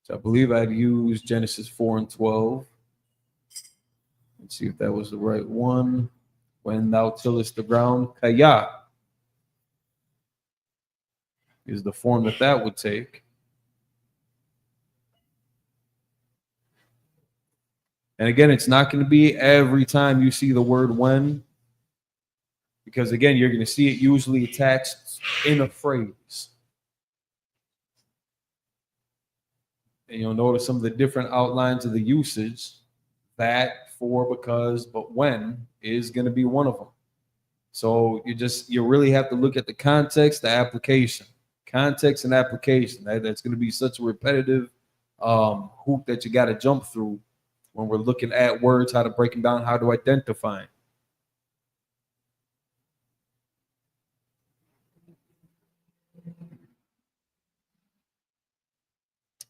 So I believe I'd use Genesis 4 and 12. Let's see if that was the right one. When thou tillest the ground, kaya is the form that would take. And again, it's not going to be every time you see the word when, because again, you're going to see it usually attached in a phrase. And you'll notice some of the different outlines of the usage. That, for, because, but when is going to be one of them. So you really have to look at the context, the application. Context and application. That's going to be such a repetitive hoop that you got to jump through when we're looking at words, how to break them down, how to identify them.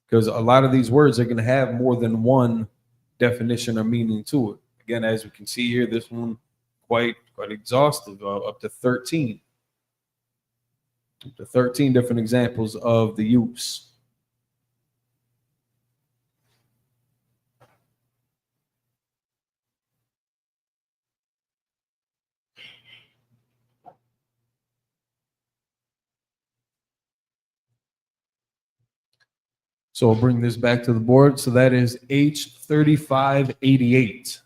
Because a lot of these words are going to have more than one definition or meaning to it. Again, as we can see here, this one quite exhaustive, up to 13. Up to 13 different examples of the use. So we'll bring this back to the board. So that is H3588.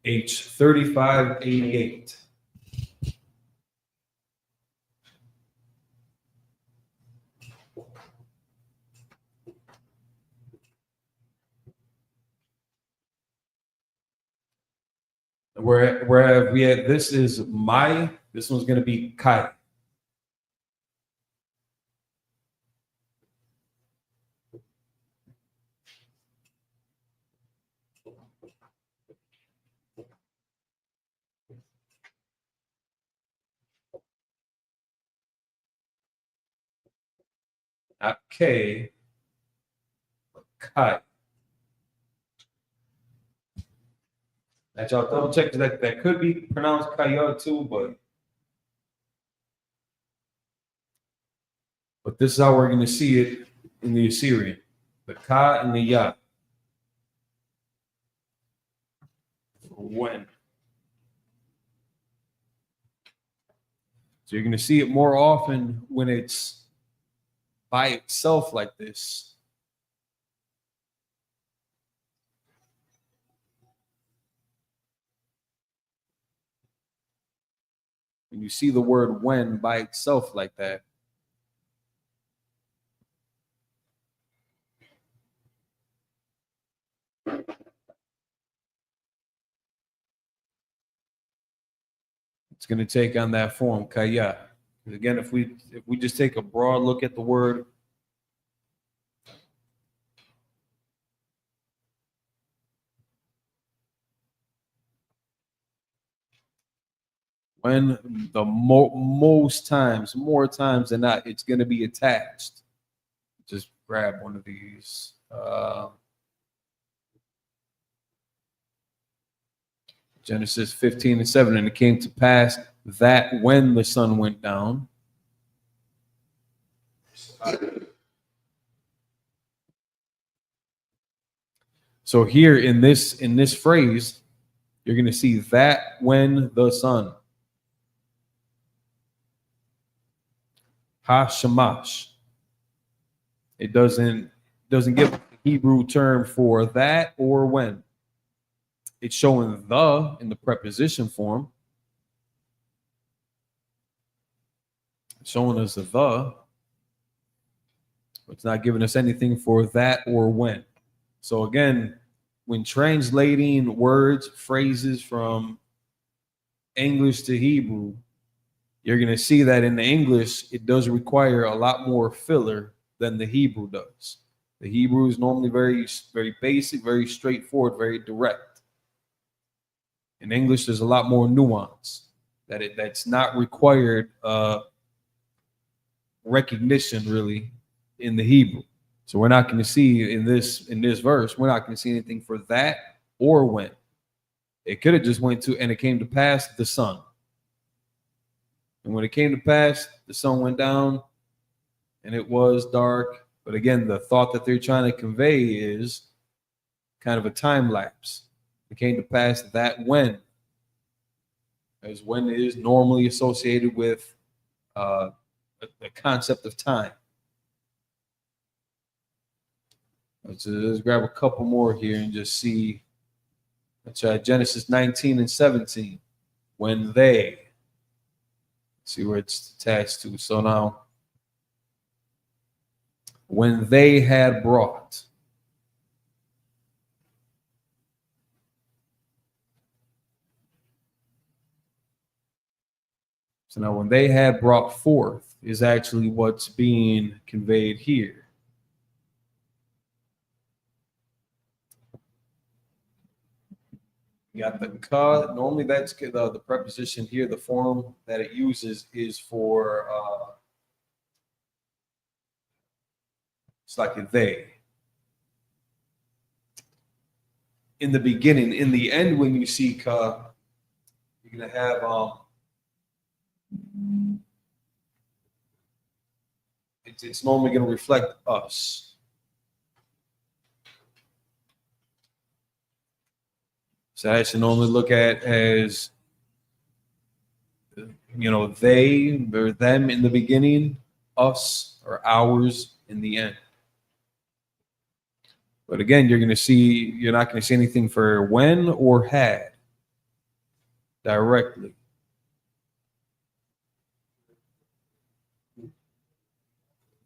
H3588. Where we at, this is my, this one's going to be Kai. Not K, but Kai. That y'all double check that could be pronounced Kaya too, but this is how we're going to see it in the Assyrian. The Ka and the Ya. When. So you're going to see it more often when it's by itself like this. When you see the word when by itself like that. It's going to take on that form, Kaya. Again, if we just take a broad look at the word, when the most times, more times than not, it's going to be attached. Just grab one of these. Genesis 15:7, and it came to pass that when the sun went down. So here in this phrase, you're going to see that when the sun. Ha-shamash. It doesn't give a Hebrew term for that or when. It's showing the in the preposition form. It's showing us the. It's not giving us anything for that or when. So again, when translating words, phrases from English to Hebrew, you're going to see that in the English, it does require a lot more filler than the Hebrew does. The Hebrew is normally very, very basic, very straightforward, very direct. In English, there's a lot more nuance that's not required recognition really in the Hebrew. So we're not going to see in this verse, we're not going to see anything for that or when. It could have just went to, and it came to pass the sun. And when it came to pass, the sun went down and it was dark. But again, the thought that they're trying to convey is kind of a time lapse. It came to pass that when, as when is normally associated with the concept of time. Let's grab a couple more here and just see. Let's try Genesis 19:17. When they, see where it's attached to. So now, when they had brought. So now when they had brought forth is actually what's being conveyed here. You got the ka. Normally that's the preposition here. The form that it uses is for, it's like a they. In the beginning, in the end, when you see ka, you're going to have, it's normally going to reflect us. So I should normally look at as, they or them in the beginning, us or ours in the end. But again, you're not going to see anything for when or had. directly.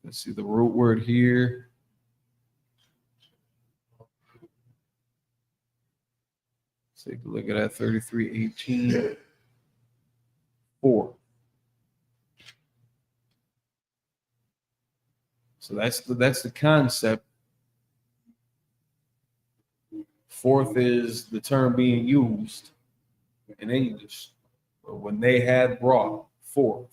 Let's see the root word here. Let's take a look at that 33:18. 4. So that's the concept. Fourth is the term being used in English. But when they had brought forth.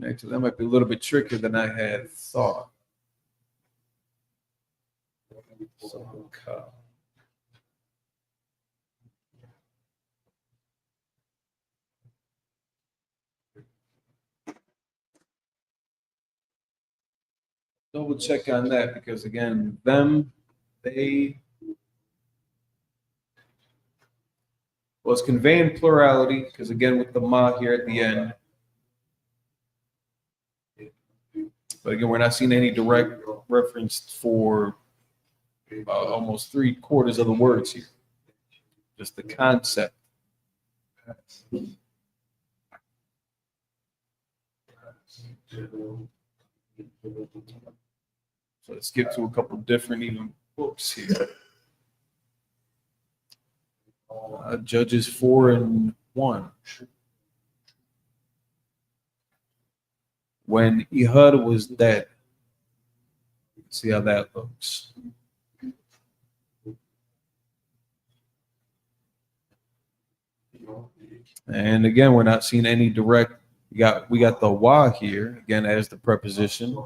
Actually, that might be a little bit trickier than I had thought. So, double check on that because again, them, they was conveying plurality because again with the ma here at the end. But again, we're not seeing any direct reference for almost 3/4 of the words here. Just the concept. So let's get to a couple different even books here. Judges 4:1. When Ehud was dead. Let's see how that looks. And again, we're not seeing any direct. We got the wa here again as the preposition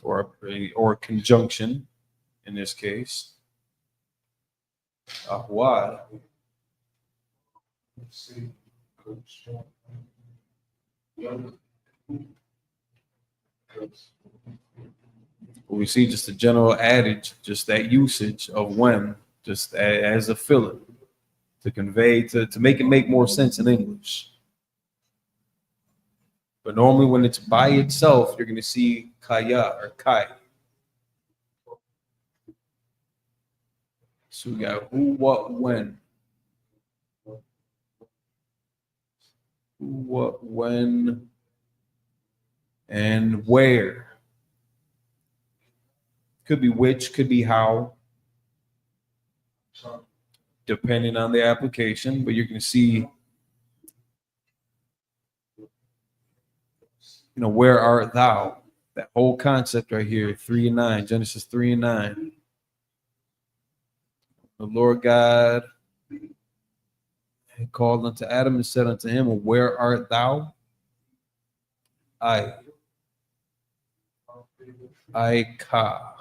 or conjunction in this case. Ahwa. We see just a general adage, just that usage of when, just as a filler to convey, to make it make more sense in English. But normally when it's by itself, you're going to see kaya or kai. So we got who, what, when. Who, what, when, and where. Could be which, could be how, depending on the application. But you can see, where art thou? That whole concept right here, 3:9, Genesis 3:9. The Lord God had called unto Adam and said unto him, where art thou? I ka.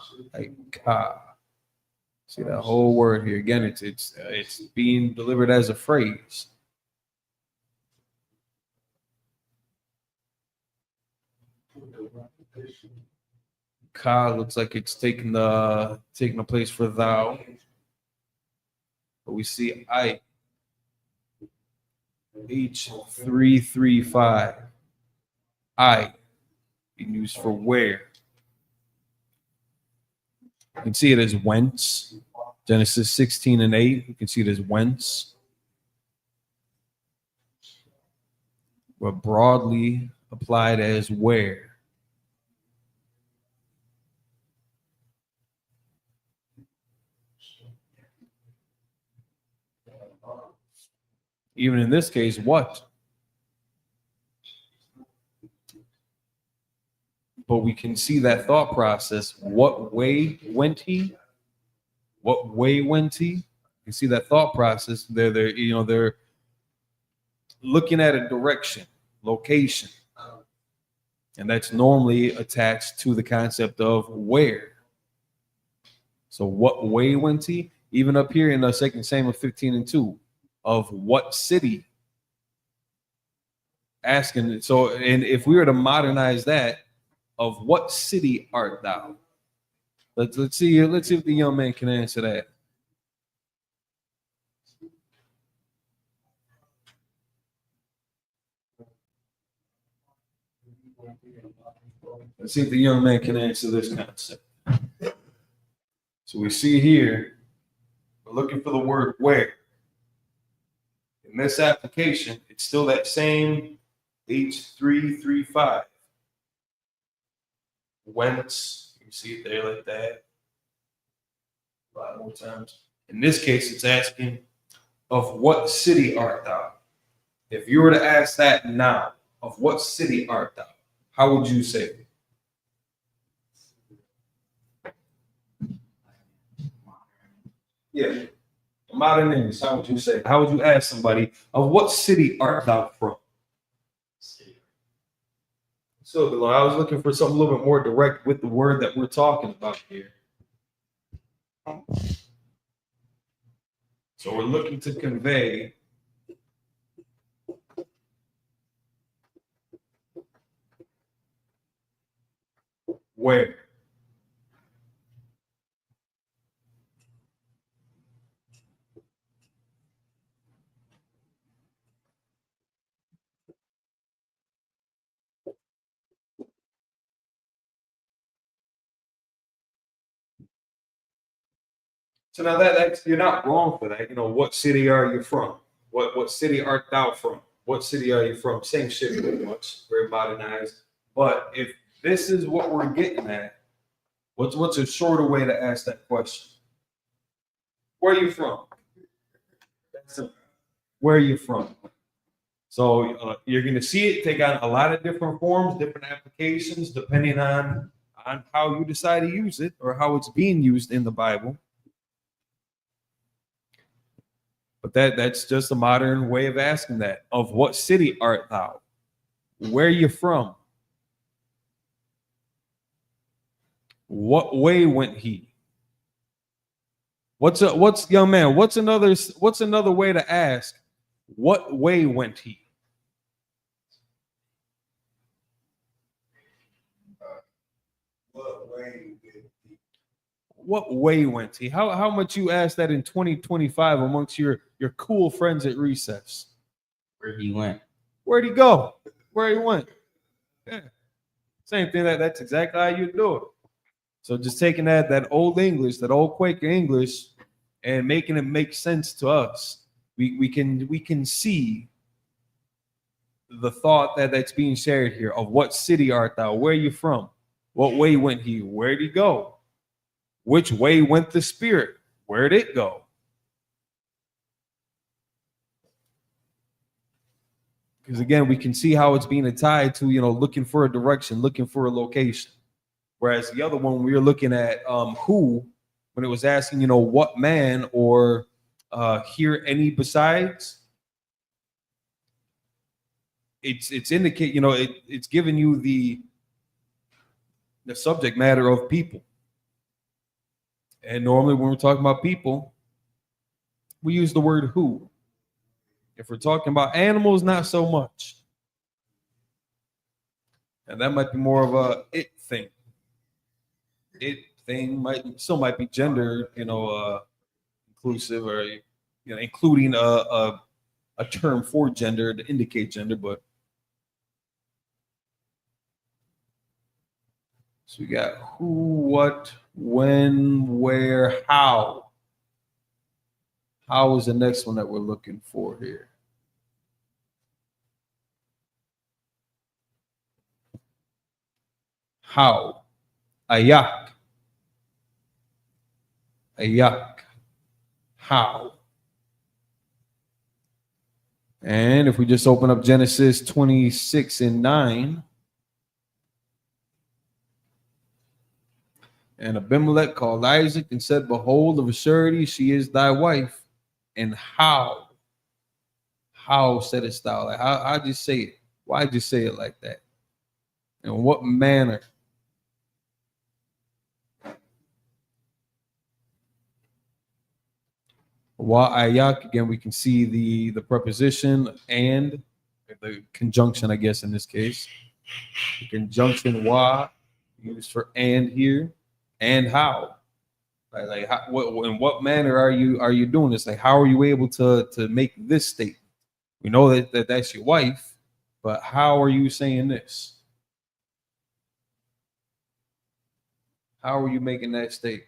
See that whole word here again. It's being delivered as a phrase. Ka looks like it's taking the place for thou. But we see I. H335. I being used for where. You can see it as whence. Genesis 16:8. You can see it as whence. But broadly applied as where. Even in this case, what? But we can see that thought process. What way went he? What way went he? You can see that thought process. They're looking at a direction, location. And that's normally attached to the concept of where. So what way went he? Even up here in 2 Samuel 15:2. Of what city? asking it. So, and if we were to modernize that, of what city art thou? Let's see if the young man can answer that. Let's see if the young man can answer this concept. So we see here, we're looking for the word where. In this application, it's still that same H335. Whence, you see it there like that. A lot more times. In this case, it's asking, of what city art thou? If you were to ask that now, of what city art thou? How would you say it? Yeah. Modern English, how would you say? How would you ask somebody, of what city art thou from? So I was looking for something a little bit more direct with the word that we're talking about here. So we're looking to convey where. So now that's you're not wrong for that. You know, what city are you from? What city art thou from? What city are you from? Same shit pretty much, very modernized. But if this is what we're getting at, what's a shorter way to ask that question? Where are you from? Where are you from? So you're going to see it take on a lot of different forms, different applications, depending on how you decide to use it or how it's being used in the Bible. But that's just a modern way of asking that. Of what city art thou? Where are you from? What way went he? What's young man? What's another way to ask? What way went he? What way went he? How much you ask that in 2025 amongst your cool friends at recess? Where he went. Where'd he go? Where he went? Yeah. Same thing. That's exactly how you do it. So just taking that old English, that old Quaker English, and making it make sense to us. We can see the thought that's being shared here of what city art thou? Where are you from? What way went he? Where'd he go? Which way went the Spirit? Where'd it go? Because again, we can see how it's being tied to, looking for a direction, looking for a location. Whereas the other one, we were looking at who, when it was asking, what man or here any besides, it's indicate, it's giving you the subject matter of people. And normally when we're talking about people, we use the word who. If we're talking about animals, not so much. And that might be more of a it thing. It thing might be gender, inclusive, or including a term for gender to indicate gender, but so we got who, what, when, where, how. How is the next one that we're looking for here? How? Ayak. How? And if we just open up Genesis 26:9. And Abimelech called Isaac and said, behold, of a surety she is thy wife. And how saidest thou? Like, how'd you say it? Why'd you say it like that? In what manner? Wa ayak, again, we can see the preposition and the conjunction, I guess, in this case. The conjunction wa used for and here, and how. Like how, in what manner are you doing this? Like, how are you able to make this statement? We know that that's your wife, but how are you saying this? How are you making that statement?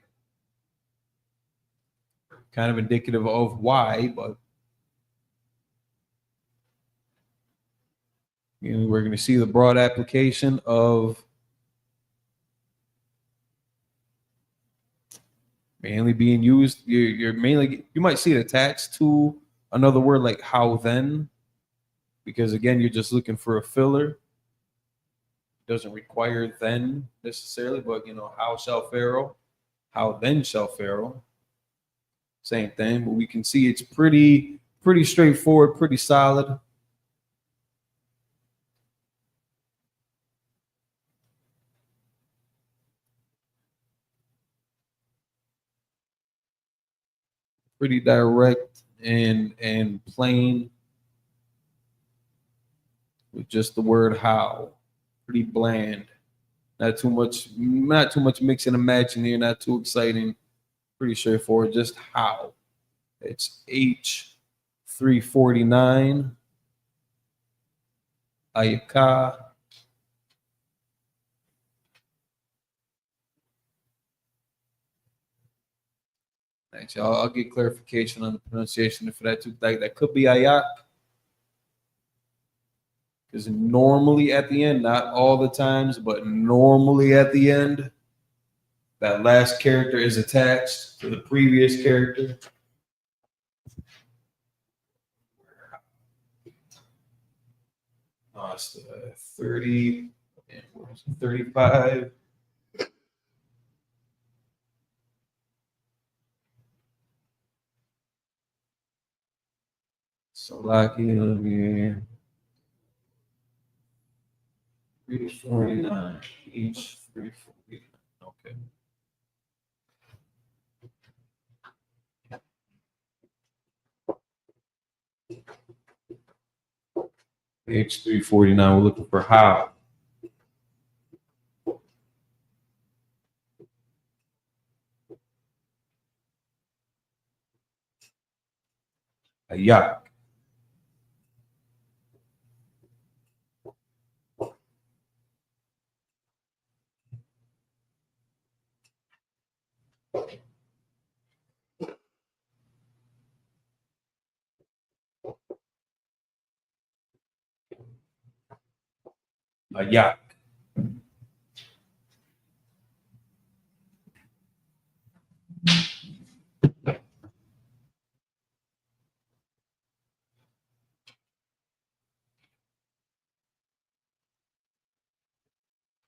Kind of indicative of why, but you know, we're going to see the broad application of mainly being used. You're mainly, you might see it attached to another word like how then, because again, you're just looking for a filler. It doesn't require then necessarily, but you know, how shall Pharaoh, how then shall Pharaoh. Same thing, but we can see it's pretty straightforward, pretty solid. Pretty direct and plain with just the word how. Pretty bland. Not too much mixing and matching here, not too exciting. Pretty straightforward, just how. It's H349. Ayaka. Actually, I'll get clarification on the pronunciation for that too. That could be ayak. Because normally at the end, not all the times, but normally at the end, that last character is attached to the previous character. It's 30, 35. So lucky, yeah. 349 each, 349. Okay. H349, we're looking for how. Ayak. Ayak.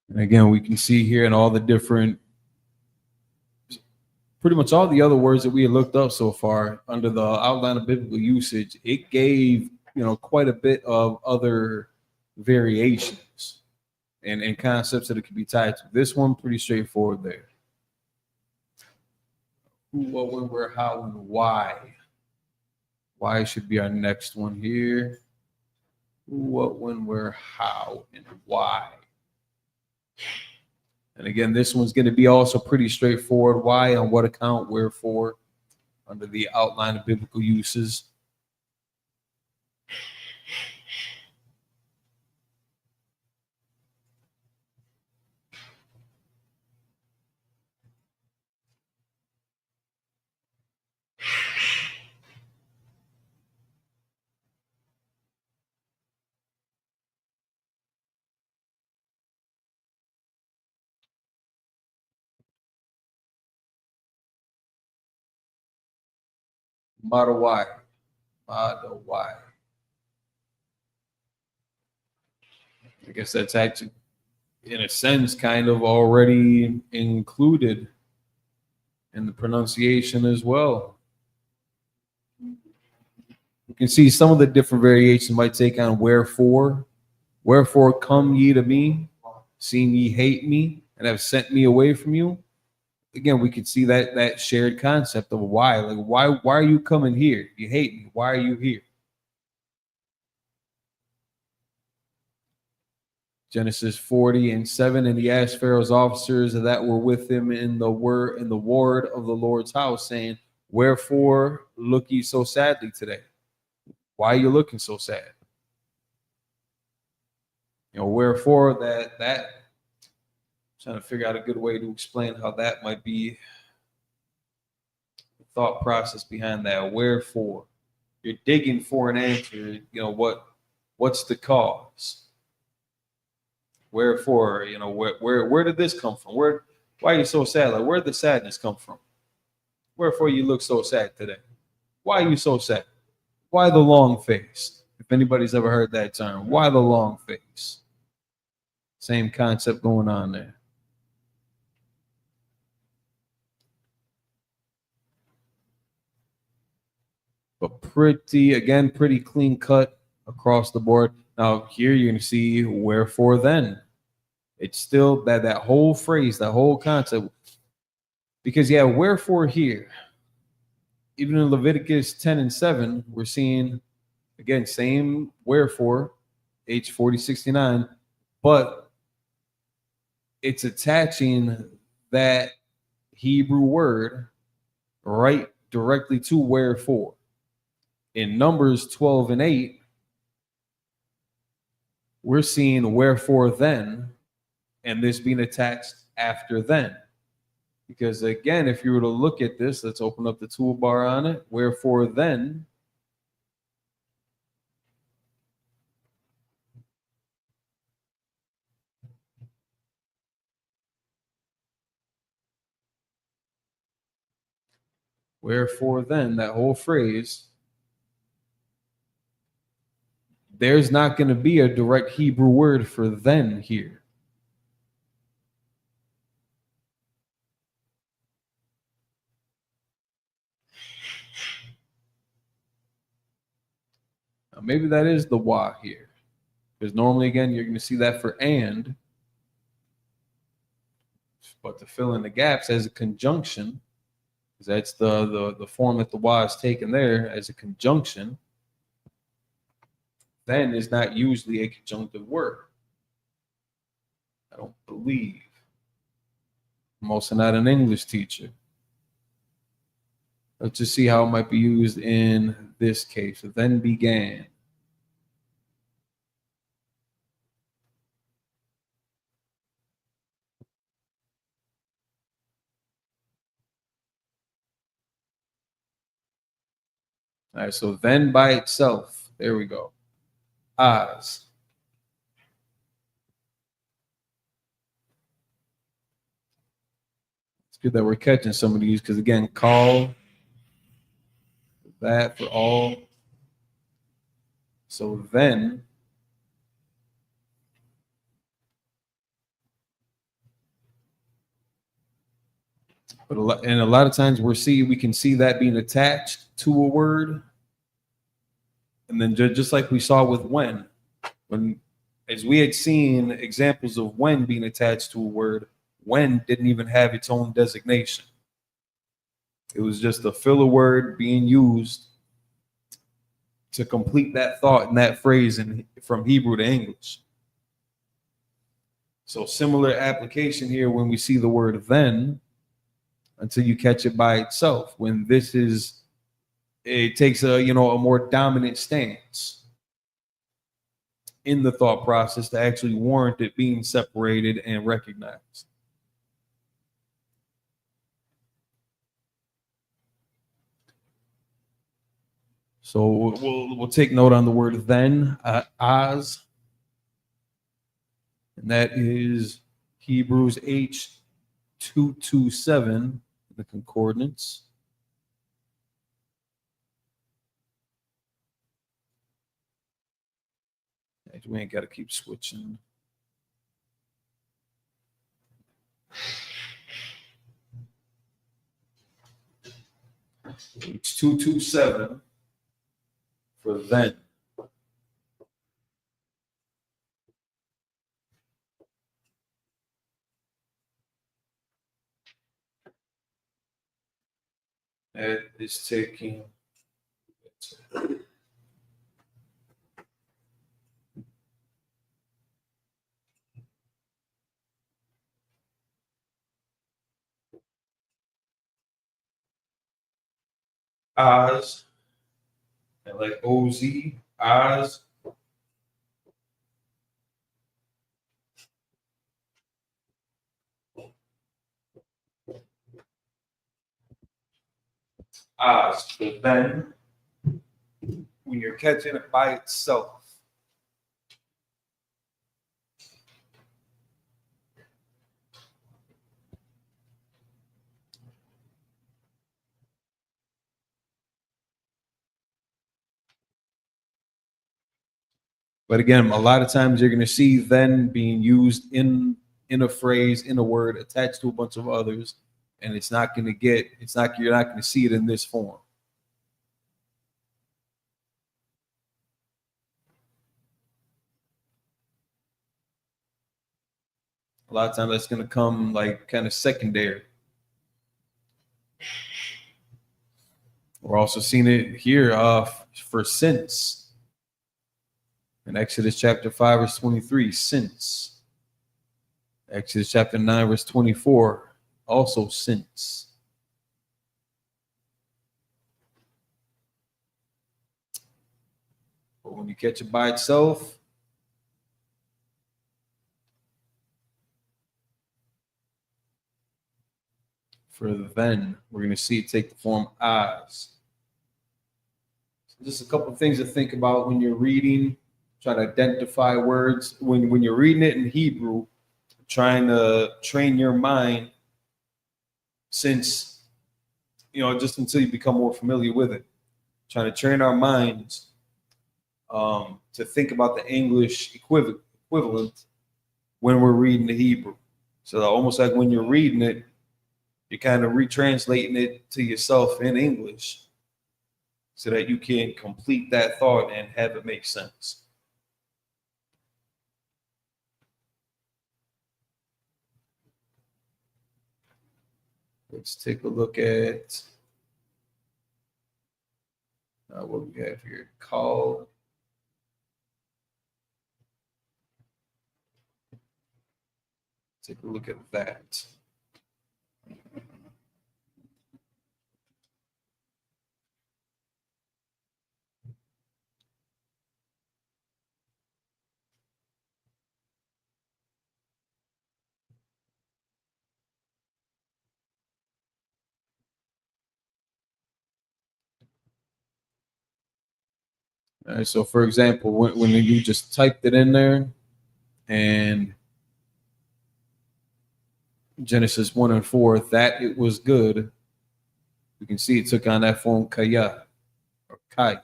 And again, we can see here in all the different, pretty much all the other words that we had looked up so far under the outline of biblical usage, it gave, you know, quite a bit of other variations and concepts that it could be tied to. This one, pretty straightforward there. Who, what, when, where, how, and why. Why should be our next one here. Who, what, when, where, how, and why. And again, this one's going to be also pretty straightforward. Why, on what account, wherefore, under the outline of biblical uses. Model Y. Model Y. I guess that's actually, in a sense, kind of already included in the pronunciation as well. You can see some of the different variations might take on wherefore. Wherefore come ye to me, seeing ye hate me and have sent me away from you. Again, we could see that shared concept of why. Like, why are you coming here? You hate me. Why are you here? Genesis 40:7, and he asked Pharaoh's officers that were with him in the ward of the Lord's house, saying, "Wherefore look ye so sadly today? Why are you looking so sad?" Wherefore that I'm trying to figure out a good way to explain how that might be the thought process behind that. Wherefore, you're digging for an answer. What's the cause? Wherefore, where did this come from? Why are you so sad? Like, where did the sadness come from? Wherefore you look so sad today? Why are you so sad? Why the long face? If anybody's ever heard that term, why the long face? Same concept going on there. But pretty clean cut across the board. Now here you're going to see wherefore then. It's still that whole phrase, that whole concept. Because wherefore here, even in Leviticus 10:7, we're seeing, again, same wherefore, H4069, but it's attaching that Hebrew word right directly to wherefore. In Numbers 12:8, we're seeing wherefore then, and this being attached after then. Because again, if you were to look at this, let's open up the toolbar on it. Wherefore then, that whole phrase, there's not going to be a direct Hebrew word for then here. Now, maybe that is the why here. Because normally, again, you're going to see that for and. But to fill in the gaps as a conjunction, because that's the form that the why is taken there as a conjunction, then is not usually a conjunctive word. I don't believe. I'm also not an English teacher. Let's just see how it might be used in this case. So then began. All right, so then by itself, there we go. As. It's good that we're catching some of these because, again, call, that for all. So then, but a lot of times we can see that being attached to a word. And then just like we saw with when, as we had seen examples of when being attached to a word, when didn't even have its own designation. It was just a filler word being used to complete that thought and that phrase from Hebrew to English. So similar application here when we see the word then, until you catch it by itself. When it takes a more dominant stance in the thought process to actually warrant it being separated and recognized. So we'll take note on the word then, as, and that is Hebrews H227, the concordance. We ain't got to keep switching. H227 for then. That is taking. Oz, and like OZ, Oz. Oz, but then when you're catching it by itself, but again, a lot of times you're going to see then being used in a phrase, in a word, attached to a bunch of others, and it's not going to get. It's not. You're not going to see it in this form. A lot of times that's going to come like kind of secondary. We're also seeing it here for since. In Exodus chapter 5, verse 23, since. Exodus chapter 9, verse 24, also since. But when you catch it by itself, for then, we're going to see it take the form as. So just a couple of things to think about when you're reading, try to identify words. When you're reading it in Hebrew, trying to train your mind since, just until you become more familiar with it. Trying to train our minds to think about the English equivalent when we're reading the Hebrew. So almost like when you're reading it, you're kind of retranslating it to yourself in English so that you can complete that thought and have it make sense. Let's take a look at what we have here. Call. Take a look at that. All right, so for example, when you just typed it in there and Genesis 1 and 4, that it was good, you can see it took on that form kaya or kai.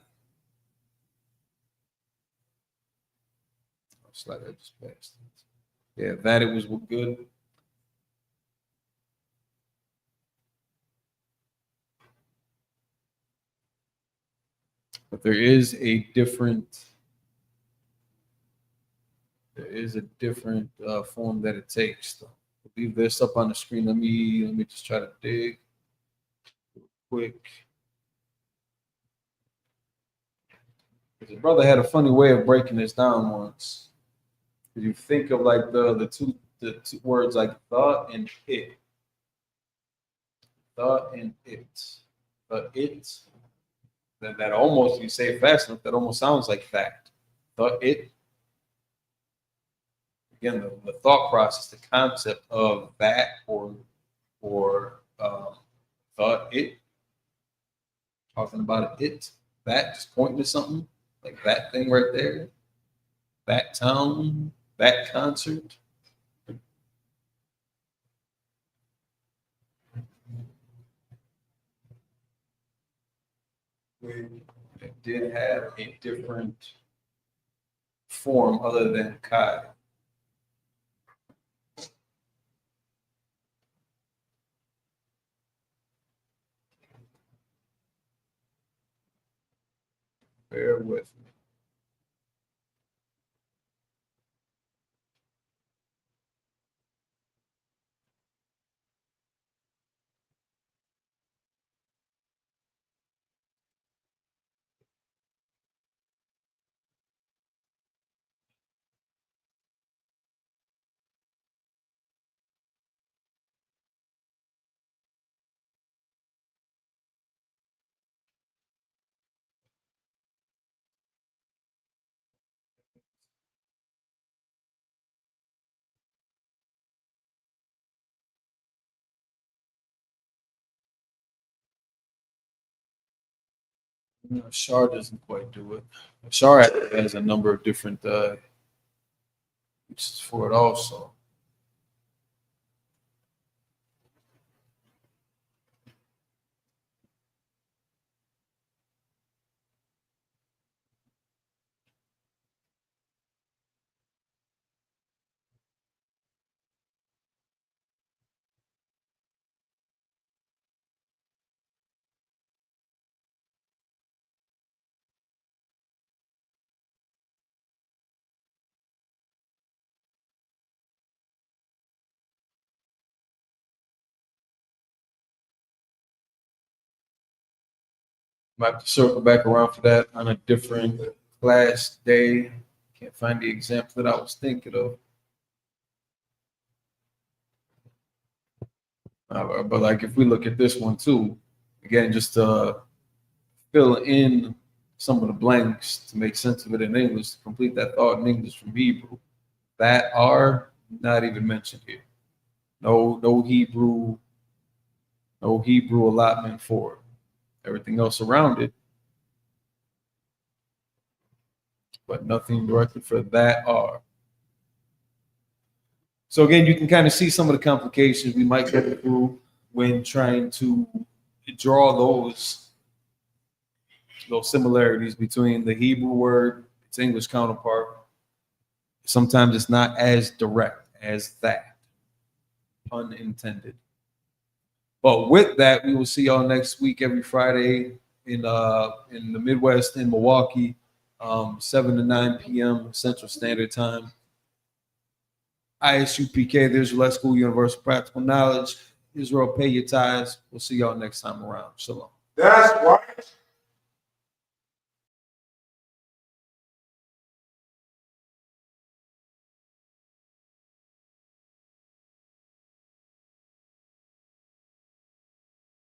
Slide that just past. Yeah, that it was good. But there is a different form that it takes. I'll leave this up on the screen. Let me just try to dig quick. His brother had a funny way of breaking this down once. If you think of like the two words like thought and it. Thought and it. It. That almost, you say it fast enough, that almost sounds like that. Thought it. Again, the thought process, the concept of that or thought it, talking about it, that, just pointing to something like that thing right there, that town, that concert. It did have a different form other than Kai. Bear with me. No, Shar doesn't quite do it. Shar has a number of different uses for it also. Might have to circle back around for that on a different class day. Can't find the example that I was thinking of. But like if we look at this one too, again, just to fill in some of the blanks to make sense of it in English, to complete that thought in English from Hebrew, that are not even mentioned here. No Hebrew allotment for it. Everything else around it, but nothing directly for that are. So again, you can kind of see some of the complications we might go through when trying to draw those similarities between the Hebrew word, its English counterpart. Sometimes it's not as direct as that, pun intended. But with that, we will see y'all next week every Friday in the Midwest in Milwaukee, 7 to 9 p.m. Central Standard Time. ISUPK, the Israelite School Universal Practical Knowledge. Israel, pay your tithes. We'll see y'all next time around. Shalom. That's right.